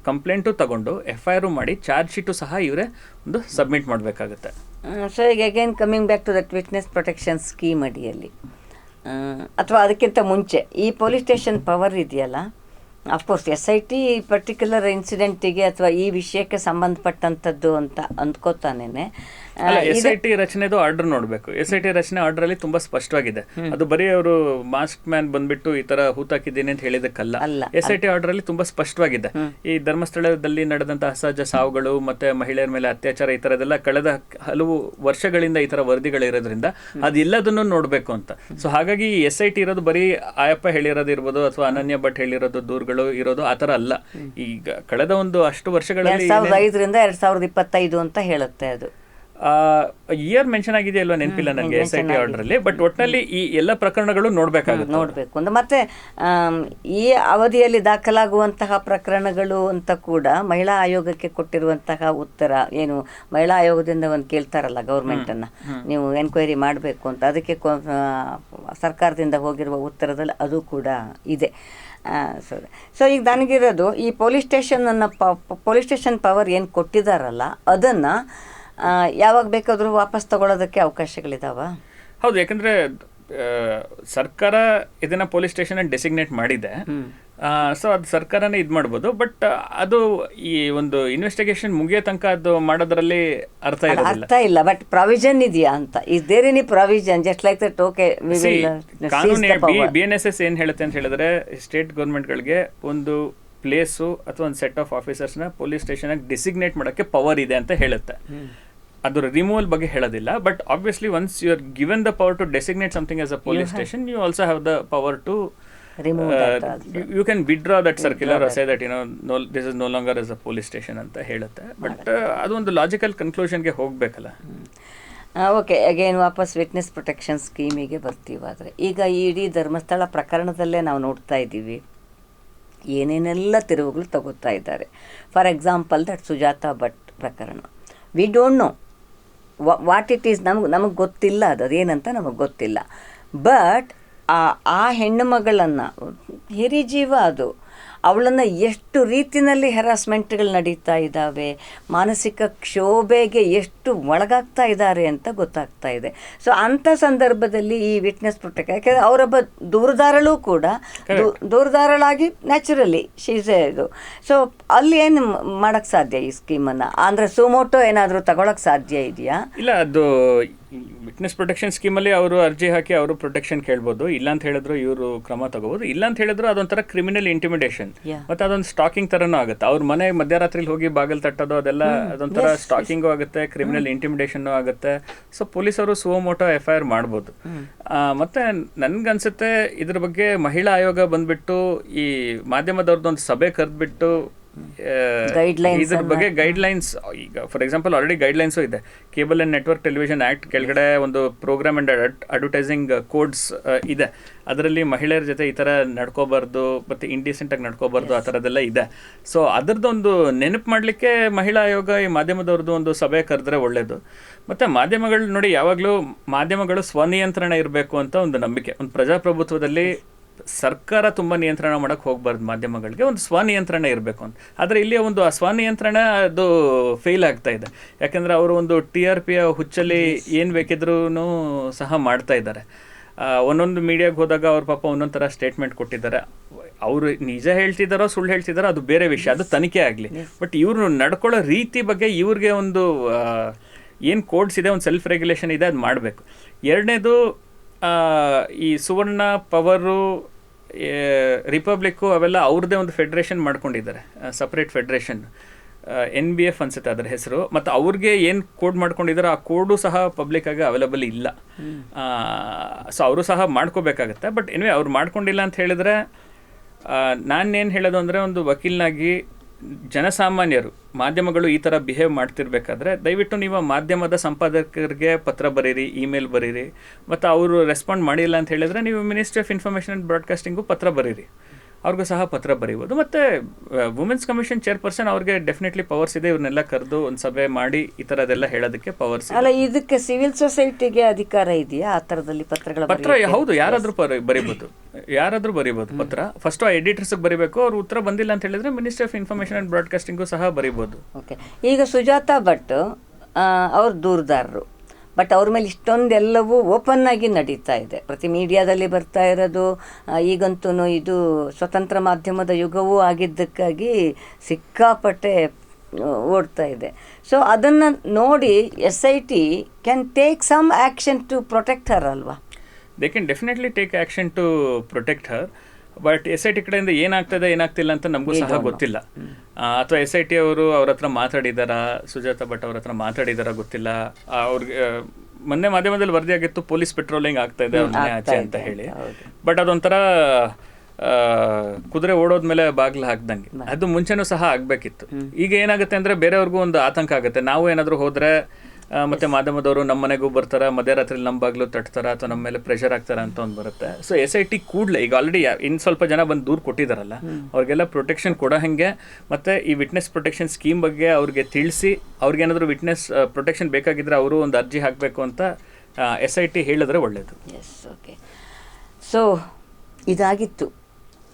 ಕಂಪ್ಲೇಂಟು ತಗೊಂಡು FIR ಮಾಡಿ ಚಾರ್ಜ್ ಶೀಟು ಸಹ ಇವರೇ ಒಂದು ಸಬ್ಮಿಟ್ ಮಾಡಬೇಕಾಗುತ್ತೆ.
ಸೊ ಈಗ again coming back to that witness protection scheme ಅಡಿಯಲ್ಲಿ ಅಥವಾ ಅದಕ್ಕಿಂತ ಮುಂಚೆ ಈ ಪೊಲೀಸ್ ಸ್ಟೇಷನ್ ಪವರ್ ಇದೆಯಲ್ಲ, ಅಫ್ಕೋರ್ಸ್ SIT ಪರ್ಟಿಕ್ಯುಲರ್ ಇನ್ಸಿಡೆಂಟಿಗೆ ಅಥವಾ ಈ ವಿಷಯಕ್ಕೆ ಸಂಬಂಧಪಟ್ಟಂಥದ್ದು ಅಂತ ಅಂದ್ಕೋತಾನೇನೆ.
SIT ರಚನೆದು ಆರ್ಡರ್ ನೋಡಬೇಕು. SIT ರಚನೆ ಆರ್ಡರ್ ಅಲ್ಲಿ ತುಂಬಾ ಸ್ಪಷ್ಟವಾಗಿದೆ. ಅದು ಬರೀ ಅವರು ಮಾಸ್ಕ್ ಮ್ಯಾನ್ ಬಂದ್ಬಿಟ್ಟು ಈ ತರ ಹೂತಾಕಿದ್ದೀನಿ ಅಂತ ಹೇಳಿದಕ್ಕಲ್ಲ. SIT ಆರ್ಡರ್ ಅಲ್ಲಿ ತುಂಬಾ ಸ್ಪಷ್ಟವಾಗಿದೆ. ಈ ಧರ್ಮಸ್ಥಳದಲ್ಲಿ ನಡೆದಂತಹ ಅಸಹಜ ಸಾವುಗಳು ಮತ್ತೆ ಮಹಿಳೆಯರ ಮೇಲೆ ಅತ್ಯಾಚಾರ ಈ ತರದೆಲ್ಲ ಕಳೆದ ಹಲವು ವರ್ಷಗಳಿಂದ ಈ ತರ ವರದಿಗಳಿರೋದ್ರಿಂದ ಅದೆಲ್ಲದನ್ನು ನೋಡ್ಬೇಕು ಅಂತ. ಸೊ ಹಾಗಾಗಿ SIT ಇರೋದು ಬರೀ ಆಯಪ್ಪ ಹೇಳಿರೋದು ಇರ್ಬೋದು ಅಥವಾ ಅನನ್ಯ ಭಟ್ ಹೇಳಿರೋದು ದೂರುಗಳು ಇರೋದು ಆ ಥರ ಅಲ್ಲ. ಈಗ ಕಳೆದ ಒಂದು ಅಷ್ಟು ವರ್ಷಗಳಲ್ಲಿ
2005ರಿಂದ 2025 ಅಂತ ಹೇಳುತ್ತೆ. ಅದು
ಇಯರ್ ಮೆನ್ಷನ್ ಆಗಿದೆಯಲ್ವಾ ನೆನಪಿಲ್ಲ ನನಗೆ SIT ಆರ್ಡರ್ ಅಲ್ಲಿ. ಬಟ್ ಒಟ್ಟಿನಲ್ಲಿ ಈ ಎಲ್ಲ ಪ್ರಕರಣಗಳು ನೋಡಬೇಕು
ಅಂತ. ಮತ್ತೆ ಈ ಅವಧಿಯಲ್ಲಿ ದಾಖಲಾಗುವಂತಹ ಪ್ರಕರಣಗಳು ಅಂತ ಕೂಡ ಮಹಿಳಾ ಆಯೋಗಕ್ಕೆ ಕೊಟ್ಟಿರುವಂತಹ ಉತ್ತರ ಏನು, ಮಹಿಳಾ ಆಯೋಗದಿಂದ ಒಂದು ಕೇಳ್ತಾರಲ್ಲ ಗೌರ್ಮೆಂಟನ್ನು, ನೀವು ಎನ್ಕ್ವೈರಿ ಮಾಡಬೇಕು ಅಂತ, ಅದಕ್ಕೆ ಸರ್ಕಾರದಿಂದ ಹೋಗಿರುವ ಉತ್ತರದಲ್ಲಿ ಅದು ಕೂಡ ಇದೆ. ಸೊ ಈಗ ನನಗಿರೋದು ಈ ಪೊಲೀಸ್ ಸ್ಟೇಷನ್ ಪವರ್ ಏನು ಕೊಟ್ಟಿದ್ದಾರಲ್ಲ ಅದನ್ನು ಯಾವಾಗ ಬೇಕಾದರೂ ವಾಪಸ್ ತಗೊಳ್ಳೋದಕ್ಕೆ ಅವಕಾಶಗಳಿದಾವ?
ಹೌದು, ಯಾಕಂದರೆ ಸರ್ಕಾರ ಇದನ್ನು ಪೊಲೀಸ್ ಸ್ಟೇಷನ್ ಡೆಸಿಗ್ನೇಟ್ ಮಾಡಿದೆ. ಸೊ ಅದು ಸರ್ಕಾರನೇ ಇದು ಮಾಡ್ಬೋದು. ಬಟ್ ಅದು ಈ ಒಂದು ಇನ್ವೆಸ್ಟಿಗೇಷನ್ ಮುಗಿಯೋ ತನಕ ಅದು ಮಾಡೋದ್ರಲ್ಲಿ ಅರ್ಥ
ಇಲ್ಲ. ಬಟ್ ಪ್ರಾವಿಷನ್ ಇದೆಯಾ ಅಂತ, is there any provision just like that? Okay,
ಕಾನೂನು BNSS ಏನು ಹೇಳುತ್ತೆ ಅಂತ ಹೇಳಿದ್ರೆ, ಸ್ಟೇಟ್ ಗೌರ್ಮೆಂಟ್ಗಳಿಗೆ ಒಂದು ಪ್ಲೇಸು ಅಥವಾ ಒಂದು ಸೆಟ್ ಆಫ್ ಆಫೀಸರ್ಸ್ನ ಪೊಲೀಸ್ ಸ್ಟೇಷನ್ಗೆ ಡೆಸಿಗ್ನೇಟ್ ಮಾಡೋಕ್ಕೆ ಪವರ್ ಇದೆ ಅಂತ ಹೇಳುತ್ತೆ. ಅದರ ರಿಮೂವಲ್ ಬಗ್ಗೆ ಹೇಳೋದಿಲ್ಲ. But obviously once you are given the power to designate something as a police station, you also have the power to you can withdraw that circular or say that this is no longer as a police station ಅಂತ ಹೇಳುತ್ತೆ. But ಅದು ಒಂದು logical ಕನ್ಕ್ಲೂಷನ್ಗೆ ಹೋಗಬೇಕಲ್ಲ.
Okay, again ವಾಪಸ್ witness protection ಸ್ಕೀಮಿಗೆ ಬರ್ತೀವಾದರೆ, ಈಗ ಈ ಇಡೀ ಧರ್ಮಸ್ಥಳ ಪ್ರಕರಣದಲ್ಲೇ ನಾವು ನೋಡ್ತಾ ಇದ್ದೀವಿ ಏನೇನೆಲ್ಲ ತಿರುವುಗಳು ತಗೋತಾ ಇದ್ದಾರೆ. For example that Sujata Bhat ಪ್ರಕರಣ, we don't know what it is. ನಮಗೆ ಗೊತ್ತಿಲ್ಲ ಅದೇನಂತ ನಮಗೆ ಗೊತ್ತಿಲ್ಲ. ಬಟ್ ಆ ಹೆಣ್ಣು ಮಗಳನ್ನು, ಹಿರಿಜೀವ ಅದು, ಅವಳನ್ನು ಎಷ್ಟು ರೀತಿಯಲ್ಲಿ ಹೆರಾಸ್ಮೆಂಟ್ಗಳು ನಡೀತಾ ಇದ್ದಾವೆ, ಮಾನಸಿಕ ಕ್ಷೋಭೆಗೆ ಎಷ್ಟು ಒಳಗಾಗ್ತಾ ಇದ್ದಾರೆ ಅಂತ ಗೊತ್ತಾಗ್ತಾ ಇದೆ. ಸೊ ಅಂಥ ಸಂದರ್ಭದಲ್ಲಿ ಈ ವಿಟ್ನೆಸ್ ಪ್ರೊಟೆಕ್ಷನ್, ಯಾಕೆಂದರೆ ಅವರೊಬ್ಬ ದೂರದಾರಳು ಕೂಡ, ದೂರದಾರಳಾಗಿ ನ್ಯಾಚುರಲಿ ಶೀಸ್ ಇದು. ಸೊ ಅಲ್ಲಿ ಏನು ಮಾಡೋಕ್ಕೆ ಸಾಧ್ಯ ಈ ಸ್ಕೀಮನ್ನು? ಅಂದರೆ ಸುಮೋಟೋ ಏನಾದರೂ ತಗೊಳಕ್ಕೆ ಸಾಧ್ಯ ಇದೆಯಾ?
ಇಲ್ಲ, ಅದು ವಿಟ್ನೆಸ್ ಪ್ರೊಟೆಕ್ಷನ್ ಸ್ಕೀಮಲ್ಲಿ ಅವರು ಅರ್ಜಿ ಹಾಕಿ ಅವರು ಪ್ರೊಟೆಕ್ಷನ್ ಕೇಳ್ಬೋದು. ಇಲ್ಲ ಅಂತ ಹೇಳಿದ್ರು ಇವರು ಕ್ರಮ ತಗೋಬೋದು. ಇಲ್ಲ ಅಂತ ಹೇಳಿದ್ರು ಅದೊಂಥರ ಕ್ರಿಮಿನಲ್ ಇಂಟಿಮಿಡೇಷನ್, ಮತ್ತು ಅದೊಂದು ಸ್ಟಾಕಿಂಗ್ ಥರನೂ ಆಗುತ್ತೆ. ಅವ್ರ ಮನೆ ಮಧ್ಯರಾತ್ರಿಲಿ ಹೋಗಿ ಬಾಗಿಲು ತಟ್ಟೋದು ಅದೆಲ್ಲ ಅದೊಂಥರ ಸ್ಟಾಕಿಂಗು ಆಗುತ್ತೆ, ಕ್ರಿಮಿನಲ್ ಇಂಟಿಮಿಡೇಷನ್ನು ಆಗುತ್ತೆ. ಸೊ ಪೊಲೀಸರು ಸುಮೋಟೋ FIR ಮಾಡ್ಬೋದು. ಮತ್ತು ನನ್ಗನ್ಸುತ್ತೆ ಇದ್ರ ಬಗ್ಗೆ ಮಹಿಳಾ ಆಯೋಗ ಬಂದ್ಬಿಟ್ಟು ಈ ಮಾಧ್ಯಮದವ್ರದ್ದೊಂದು ಸಭೆ ಕರೆದ್ಬಿಟ್ಟು ಇದ್ರ ಬಗ್ಗೆ ಗೈಡ್ಲೈನ್ಸ್, ಈಗ ಫಾರ್ ಎಕ್ಸಾಂಪಲ್ ಆಲ್ರೆಡಿ ಗೈಡ್ಲೈನ್ಸು ಇದೆ. Cable and network television act ಕೆಳಗಡೆ ಒಂದು ಪ್ರೋಗ್ರಾಮ್ ಆ್ಯಂಡ್ ಅಡ್ವರ್ಟೈಸಿಂಗ್ ಕೋಡ್ಸ್ ಇದೆ. ಅದರಲ್ಲಿ ಮಹಿಳೆಯರ ಜೊತೆ ಈ ಥರ ನಡ್ಕೋಬಾರ್ದು ಮತ್ತು ಇಂಡಿಸೆಂಟಾಗಿ ನಡ್ಕೋಬಾರ್ದು ಆ ಥರದ್ದೆಲ್ಲ ಇದೆ. ಸೊ ಅದರದ್ದೊಂದು ನೆನಪು ಮಾಡಲಿಕ್ಕೆ ಮಹಿಳಾ ಆಯೋಗ ಈ ಮಾಧ್ಯಮದವ್ರದ್ದು ಒಂದು ಸಭೆ ಕರೆದ್ರೆ ಒಳ್ಳೆಯದು. ಮತ್ತು ಮಾಧ್ಯಮಗಳು ನೋಡಿ, ಯಾವಾಗಲೂ ಮಾಧ್ಯಮಗಳು ಸ್ವನಿಯಂತ್ರಣ ಇರಬೇಕು ಅಂತ ಒಂದು ನಂಬಿಕೆ. ಒಂದು ಪ್ರಜಾಪ್ರಭುತ್ವದಲ್ಲಿ ಸರ್ಕಾರ ತುಂಬ ನಿಯಂತ್ರಣ ಮಾಡೋಕ್ಕೆ ಹೋಗ್ಬಾರ್ದು, ಮಾಧ್ಯಮಗಳಿಗೆ ಒಂದು ಸ್ವನಿಯಂತ್ರಣ ಇರಬೇಕು ಅಂತ. ಆದರೆ ಇಲ್ಲಿ ಒಂದು ಆ ಸ್ವನಿಯಂತ್ರಣ ಅದು ಫೇಲ್ ಆಗ್ತಾ ಇದೆ. ಯಾಕೆಂದರೆ ಅವರು ಒಂದು TRPಯ ಹುಚ್ಚಲ್ಲಿ ಏನು ಬೇಕಿದ್ರೂ ಸಹ ಮಾಡ್ತಾ ಇದ್ದಾರೆ. ಒಂದೊಂದು ಮೀಡಿಯಾಗೆ ಹೋದಾಗ ಅವ್ರ ಪಾಪ ಒಂದೊಂದು ಥರ ಸ್ಟೇಟ್ಮೆಂಟ್ ಕೊಟ್ಟಿದ್ದಾರೆ. ಅವರು ನಿಜ ಹೇಳ್ತಿದ್ದಾರೋ ಸುಳ್ಳು ಹೇಳ್ತಿದ್ದಾರೋ ಅದು ಬೇರೆ ವಿಷಯ, ಅದು ತನಿಖೆ ಆಗಲಿ. ಬಟ್ ಇವರು ನಡ್ಕೊಳ್ಳೋ ರೀತಿ ಬಗ್ಗೆ ಇವ್ರಿಗೆ ಒಂದು ಏನು ಕೋಡ್ಸ್ ಇದೆ, ಒಂದು ಸೆಲ್ಫ್ ರೆಗ್ಯುಲೇಷನ್ ಇದೆ, ಅದು ಮಾಡಬೇಕು. ಎರಡನೇದು, ಈ ಸುವರ್ಣ ಪವರು ರಿಪಬ್ಲಿಕ್ಕು ಅವೆಲ್ಲ ಅವ್ರದ್ದೇ ಒಂದು ಫೆಡ್ರೇಷನ್ ಮಾಡ್ಕೊಂಡಿದ್ದಾರೆ, ಸಪ್ರೇಟ್ ಫೆಡ್ರೇಷನ್, NBF ಅನ್ಸುತ್ತೆ ಅದರ ಹೆಸರು. ಮತ್ತು ಅವ್ರಿಗೆ ಏನು ಕೋಡ್ ಮಾಡ್ಕೊಂಡಿದ್ದಾರೆ ಆ ಕೋಡು ಸಹ ಪಬ್ಲಿಕ್ಕಾಗಿ ಅವೈಲಬಲ್ ಇಲ್ಲ. ಸೊ ಅವರು ಸಹ ಮಾಡ್ಕೋಬೇಕಾಗತ್ತೆ. ಬಟ್ ಎನಿವೆ ಅವ್ರು ಮಾಡ್ಕೊಂಡಿಲ್ಲ ಅಂತ ಹೇಳಿದ್ರೆ, ನಾನೇನು ಹೇಳೋದು ಅಂದರೆ, ಒಂದು ವಕೀಲನಾಗಿ ಜನಸಾಮಾನ್ಯರು ಮಾಧ್ಯಮಗಳು ಈ ಥರ ಬಿಹೇವ್ ಮಾಡ್ತಿರ್ಬೇಕಾದ್ರೆ ದಯವಿಟ್ಟು ನೀವು ಮಾಧ್ಯಮದ ಸಂಪಾದಕರಿಗೆ ಪತ್ರ ಬರೀರಿ, ಇಮೇಲ್ ಬರೀರಿ, ಮತ್ತು ಅವರು ರೆಸ್ಪಾಂಡ್ ಮಾಡಿಲ್ಲ ಅಂತ ಹೇಳಿದರೆ ನೀವು ಮಿನಿಸ್ಟ್ರಿ ಆಫ್ ಇನ್ಫಾರ್ಮೇಷನ್ ಆ್ಯಂಡ್ ಬ್ರಾಡ್ಕಾಸ್ಟಿಂಗು ಪತ್ರ ಬರೀರಿ, ಅವ್ರಿಗೂ ಸಹ ಪತ್ರ ಬರೀಬೋದು. ಮತ್ತು ವುಮೆನ್ಸ್ ಕಮಿಷನ್ ಚೇರ್ಪರ್ಸನ್ ಅವ್ರಿಗೆ ಡೆಫಿನೆಟ್ಲಿ ಪವರ್ಸ್ ಇದೆ, ಇವ್ರನ್ನೆಲ್ಲ ಕರೆದು ಒಂದು ಸಭೆ ಮಾಡಿ ಈ ಥರದೆಲ್ಲ ಹೇಳೋದಕ್ಕೆ ಪವರ್ಸ್ ಇದೆ.
ಅಲ್ಲ, ಇದಕ್ಕೆ ಸಿವಿಲ್ ಸೊಸೈಟಿಗೆ ಅಧಿಕಾರ ಇದೆಯಾ ಆ ಥರದಲ್ಲಿ
ಪತ್ರ? ಹೌದು, ಯಾರಾದರೂ ಬರೀಬೋದು ಪತ್ರ. ಫಸ್ಟ್ ಆ ಎಡಿಟರ್ಸ್ಗೆ ಬರೀಬೇಕು, ಅವ್ರು ಉತ್ತರ ಬಂದಿಲ್ಲ ಅಂತ ಹೇಳಿದ್ರೆ ಮಿನಿಸ್ಟ್ರಿ ಆಫ್ ಇನ್ಫಾರ್ಮೇಷನ್ ಆ್ಯಂಡ್ ಬ್ರಾಡ್ಕಾಸ್ಟಿಂಗು ಸಹ ಬರೀಬೋದು.
ಓಕೆ, ಈಗ ಸುಜಾತಾ ಭಟ್ ಅವ್ರು ದೂರದಾರರು, ಬಟ್ ಅವ್ರ ಮೇಲೆ ಇಷ್ಟೊಂದೆಲ್ಲವೂ ಓಪನ್ ಆಗಿ ನಡೀತಾ ಇದೆ, ಪ್ರತಿ ಮೀಡಿಯಾದಲ್ಲಿ ಬರ್ತಾ ಇರೋದು. ಈಗಂತೂ ಇದು ಸ್ವತಂತ್ರ ಮಾಧ್ಯಮದ ಯುಗವೂ ಆಗಿದ್ದಕ್ಕಾಗಿ ಸಿಕ್ಕಾಪಟ್ಟೆ ಓಡ್ತಾ ಇದೆ. ಸೊ ಅದನ್ನು ನೋಡಿ SIT can take some action to protect her ಅಲ್ವಾ?
They can definitely take action to protect her. But SIT ಕಡೆಯಿಂದ ಏನಾಗ್ತದೆ ಏನಾಗ್ತಿಲ್ಲ ಅಂತ ನಮಗೂ ಸಹ ಗೊತ್ತಿಲ್ಲ. ಅಥವಾ SIT ಅವರು ಅವ್ರ ಹತ್ರ ಮಾತಾಡಿದಾರಾ, ಸುಜಾತಾ ಭಟ್ ಅವ್ರ ಹತ್ರ ಮಾತಾಡಿದಾರಾ ಗೊತ್ತಿಲ್ಲ. ಅವ್ರಿಗೆ ಮೊನ್ನೆ ಮಾಧ್ಯಮದಲ್ಲಿ ವರದಿ ಆಗಿತ್ತು, ಪೊಲೀಸ್ ಪೆಟ್ರೋಲಿಂಗ್ ಆಗ್ತಾ ಇದೆ ಅವ್ರ ಮನೆ ಆಚೆ ಅಂತ ಹೇಳಿ. ಬಟ್ ಅದೊಂಥರ ಕುದುರೆ ಓಡೋದ್ಮೇಲೆ ಬಾಗ್ಲು ಹಾಕ್ದಂಗೆ, ಅದು ಮುಂಚೆನೂ ಸಹ ಆಗಬೇಕಿತ್ತು. ಈಗ ಏನಾಗುತ್ತೆ ಅಂದರೆ ಬೇರೆಯವ್ರಿಗೂ ಒಂದು ಆತಂಕ ಆಗುತ್ತೆ, ನಾವು ಏನಾದರೂ ಹೋದರೆ ಮತ್ತು ಮಾಧ್ಯಮದವರು ನಮ್ಮ ಮನೆಗೂ ಬರ್ತಾರೆ, ಮಧ್ಯರಾತ್ರಿ ನಮ್ಮ ಬಾಗ್ಲು ತಟ್ತಾರೆ ಅಥವಾ ನಮ್ಮ ಮೇಲೆ ಪ್ರೆಷರ್ ಆಗ್ತಾರೆ ಅಂತ ಒಂದು ಬರುತ್ತೆ. ಸೊ SIT ಕೂಡಲೇ ಈಗ ಆಲ್ರೆಡಿ ಇನ್ನು ಸ್ವಲ್ಪ ಜನ ಬಂದು ದೂರು ಕೊಟ್ಟಿದ್ದಾರಲ್ಲ, ಅವ್ರಿಗೆಲ್ಲ ಪ್ರೊಟೆಕ್ಷನ್ ಕೊಡೋ ಹಾಗೆ, ಮತ್ತು ಈ ವಿಟ್ನೆಸ್ ಪ್ರೊಟೆಕ್ಷನ್ ಸ್ಕೀಮ್ ಬಗ್ಗೆ ಅವ್ರಿಗೆ ತಿಳಿಸಿ, ಅವ್ರಿಗೇನಾದರೂ ವಿಟ್ನೆಸ್ ಪ್ರೊಟೆಕ್ಷನ್ ಬೇಕಾಗಿದ್ದರೆ ಅವರು ಒಂದು ಅರ್ಜಿ ಹಾಕಬೇಕು ಅಂತ SIT ಹೇಳಿದ್ರೆ ಒಳ್ಳೆಯದು.
S, okay. ಸೊ ಇದಾಗಿತ್ತು.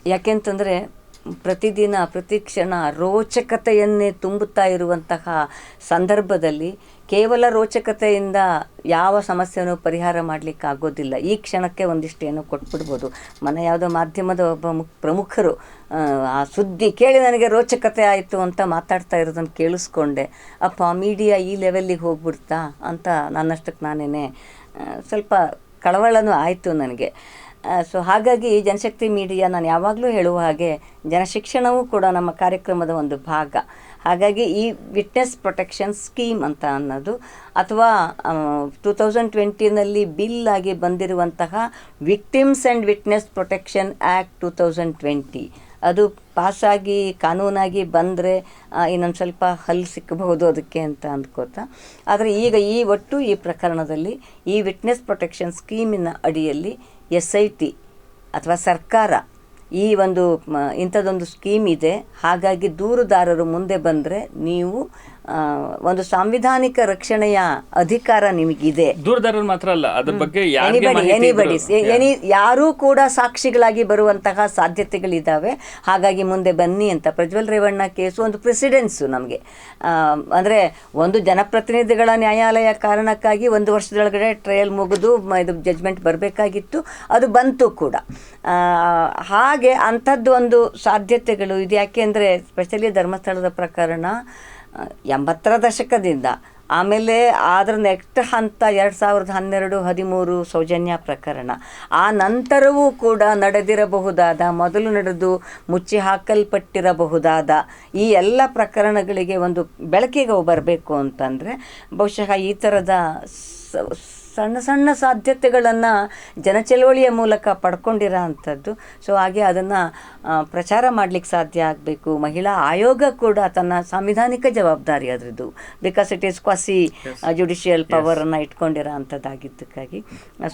ಯಾಕೆಂತಂದರೆ ಪ್ರತಿದಿನ ಪ್ರತಿ ಕ್ಷಣ ರೋಚಕತೆಯನ್ನೇ ತುಂಬುತ್ತಾ ಇರುವಂತಹ ಸಂದರ್ಭದಲ್ಲಿ ಕೇವಲ ರೋಚಕತೆಯಿಂದ ಯಾವ ಸಮಸ್ಯೆನೂ ಪರಿಹಾರ ಮಾಡಲಿಕ್ಕಾಗೋದಿಲ್ಲ. ಈ ಕ್ಷಣಕ್ಕೆ ಒಂದಿಷ್ಟು ಏನೋ ಕೊಟ್ಬಿಡ್ಬೋದು. ಯಾವುದೋ ಮಾಧ್ಯಮದ ಒಬ್ಬ ಪ್ರಮುಖರು ಆ ಸುದ್ದಿ ಕೇಳಿ ನನಗೆ ರೋಚಕತೆ ಆಯಿತು ಅಂತ ಮಾತಾಡ್ತಾ ಇರೋದನ್ನು ಕೇಳಿಸ್ಕೊಂಡೆ, ಅಪ್ಪ ಮೀಡಿಯಾ ಈ ಲೆವೆಲ್ಲಿಗೆ ಹೋಗ್ಬಿಡ್ತಾ ಅಂತ ನನ್ನಷ್ಟಕ್ಕೆ ನಾನೇ ಸ್ವಲ್ಪ ಕಳವಳನೂ ಆಯಿತು ನನಗೆ. ಸೊ ಹಾಗಾಗಿ ಜನಶಕ್ತಿ ಮೀಡಿಯಾ, ನಾನು ಯಾವಾಗಲೂ ಹೇಳುವ ಹಾಗೆ ಜನಶಿಕ್ಷಣವೂ ಕೂಡ ನಮ್ಮ ಕಾರ್ಯಕ್ರಮದ ಒಂದು ಭಾಗ. ಹಾಗಾಗಿ ಈ ವಿಟ್ನೆಸ್ ಪ್ರೊಟೆಕ್ಷನ್ ಸ್ಕೀಮ್ ಅಂತ ಅನ್ನೋದು, ಅಥವಾ 2020ನಲ್ಲಿ ಬಿಲ್ ಆಗಿ ಬಂದಿರುವಂತಹ victims and witness protection act 2020, ಅದು ಪಾಸಾಗಿ ಕಾನೂನಾಗಿ ಬಂದರೆ ಇನ್ನೊಂದು ಸ್ವಲ್ಪ ಹಲ್ಲು ಸಿಕ್ಕಬಹುದು ಅದಕ್ಕೆ ಅಂತ ಅಂದ್ಕೋತಾ. ಆದರೆ ಈಗ ಈ ಪ್ರಕರಣದಲ್ಲಿ ಈ ವಿಟ್ನೆಸ್ ಪ್ರೊಟೆಕ್ಷನ್ ಸ್ಕೀಮಿನ ಅಡಿಯಲ್ಲಿ SIT ಅಥವಾ ಸರ್ಕಾರ ಈ ಒಂದು ಇಂಥದ್ದೊಂದು ಸ್ಕೀಮ್ ಇದೆ. ಹಾಗಾಗಿ ದೂರುದಾರರು ಮುಂದೆ ಬಂದರೆ ನೀವು ಒಂದು ಸಾಂವಿಧಾನಿಕ ರಕ್ಷಣೆಯ ಅಧಿಕಾರ ನಿಮಗಿದೆ.
ದೂರದಾರರು ಮಾತ್ರ ಅಲ್ಲ, ಅದ್ರ ಬಗ್ಗೆ
ಯಾರೂ ಕೂಡ ಸಾಕ್ಷಿಗಳಾಗಿ ಬರುವಂತಹ ಸಾಧ್ಯತೆಗಳಿದ್ದಾವೆ. ಹಾಗಾಗಿ ಮುಂದೆ ಬನ್ನಿ ಅಂತ. ಪ್ರಜ್ವಲ್ ರೇವಣ್ಣ ಕೇಸು ಒಂದು ಪ್ರೆಸಿಡೆನ್ಸು ನಮಗೆ. ಅಂದರೆ ಒಂದು ಜನಪ್ರತಿನಿಧಿಗಳ ನ್ಯಾಯಾಲಯ ಕಾರಣಕ್ಕಾಗಿ 1 ವರ್ಷದೊಳಗಡೆ ಟ್ರಯಲ್ ಮುಗಿದು ಇದು ಜಡ್ಜ್ಮೆಂಟ್ ಬರಬೇಕಾಗಿತ್ತು, ಅದು ಬಂತು ಕೂಡ. ಹಾಗೆ ಅಂಥದ್ದು ಒಂದು ಸಾಧ್ಯತೆಗಳು ಇದು. ಯಾಕೆಂದರೆ ಸ್ಪೆಷಲಿ ಧರ್ಮಸ್ಥಳದ ಪ್ರಕರಣ 80ರ ದಶಕದಿಂದ, ಆಮೇಲೆ ಅದರ ನೆಕ್ಸ್ಟ್ ಹಂತ 2012-13 ಸೌಜನ್ಯ ಪ್ರಕರಣ, ಆ ನಂತರವೂ ಕೂಡ ನಡೆದಿರಬಹುದಾದ, ಮೊದಲು ನಡೆದು ಮುಚ್ಚಿ ಹಾಕಲ್ಪಟ್ಟಿರಬಹುದಾದ ಈ ಎಲ್ಲ ಪ್ರಕರಣಗಳಿಗೆ ಒಂದು ಬೆಳಕಿಗೆ ಬರಬೇಕು ಅಂತಂದರೆ ಬಹುಶಃ ಈ ಥರದ ಸಣ್ಣ ಸಣ್ಣ ಸಾಧ್ಯತೆಗಳನ್ನು ಜನಚಳವಳಿಯ ಮೂಲಕ ಪಡ್ಕೊಂಡಿರೋ ಅಂಥದ್ದು. ಸೊ ಹಾಗೆ ಅದನ್ನು ಪ್ರಚಾರ ಮಾಡಲಿಕ್ಕೆ ಸಾಧ್ಯ ಆಗಬೇಕು. ಮಹಿಳಾ ಆಯೋಗ ಕೂಡ ತನ್ನ ಸಾಂವಿಧಾನಿಕ ಜವಾಬ್ದಾರಿ ಅದರದ್ದು, because it is quasi judicial ಪವರನ್ನು ಇಟ್ಕೊಂಡಿರೋ ಅಂಥದ್ದಾಗಿದ್ದಕ್ಕಾಗಿ.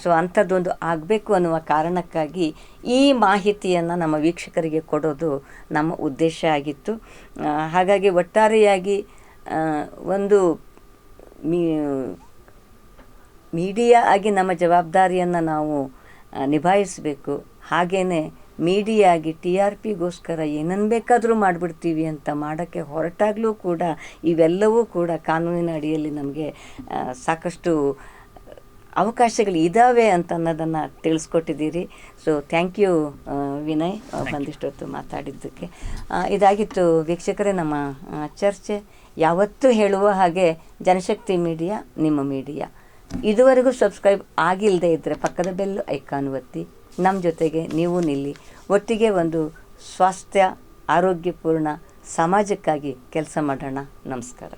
ಸೊ ಅಂಥದ್ದೊಂದು ಆಗಬೇಕು ಅನ್ನುವ ಕಾರಣಕ್ಕಾಗಿ ಈ ಮಾಹಿತಿಯನ್ನು ನಮ್ಮ ವೀಕ್ಷಕರಿಗೆ ಕೊಡೋದು ನಮ್ಮ ಉದ್ದೇಶ ಆಗಿತ್ತು. ಹಾಗಾಗಿ ಒಟ್ಟಾರೆಯಾಗಿ ಒಂದು ಮೀಡಿಯಾ ಆಗಿ ನಮ್ಮ ಜವಾಬ್ದಾರಿಯನ್ನು ನಾವು ನಿಭಾಯಿಸಬೇಕು. ಹಾಗೆಯೇ ಮೀಡಿಯಾ ಆಗಿ TRPಗೋಸ್ಕರ ಏನನ್ನು ಬೇಕಾದರೂ ಮಾಡಿಬಿಡ್ತೀವಿ ಅಂತ ಮಾಡೋಕ್ಕೆ ಹೊರಟಾಗಲೂ ಕೂಡ ಇವೆಲ್ಲವೂ ಕೂಡ ಕಾನೂನಿನ ಅಡಿಯಲ್ಲಿ ನಮಗೆ ಸಾಕಷ್ಟು ಅವಕಾಶಗಳು ಇದ್ದಾವೆ ಅಂತ ಅನ್ನೋದನ್ನು ತಿಳಿಸ್ಕೊಟ್ಟಿದ್ದೀರಿ. ಸೊ ಥ್ಯಾಂಕ್ ಯು ವಿನಯ್, ಬಂದಿಷ್ಟೊತ್ತು ಮಾತಾಡಿದ್ದಕ್ಕೆ. ಇದಾಗಿತ್ತು ವೀಕ್ಷಕರೇ ನಮ್ಮ ಚರ್ಚೆ. ಯಾವತ್ತೂ ಹೇಳುವ ಹಾಗೆ ಜನಶಕ್ತಿ ಮೀಡಿಯಾ ನಿಮ್ಮ ಮೀಡಿಯಾ. ಇದುವರೆಗೂ ಸಬ್ಸ್ಕ್ರೈಬ್ ಆಗಿಲ್ಲದೆ ಇದ್ದರೆ ಪಕ್ಕದ ಬೆಲ್ ಐಕಾನ್ ಒತ್ತಿ ನಮ್ಮ ಜೊತೆಗೆ ನೀವು ನಿಲ್ಲಿ. ಒಟ್ಟಿಗೆ ಒಂದು ಸ್ವಾಸ್ಥ್ಯ ಆರೋಗ್ಯಪೂರ್ಣ ಸಮಾಜಕ್ಕಾಗಿ ಕೆಲಸ ಮಾಡೋಣ. ನಮಸ್ಕಾರ.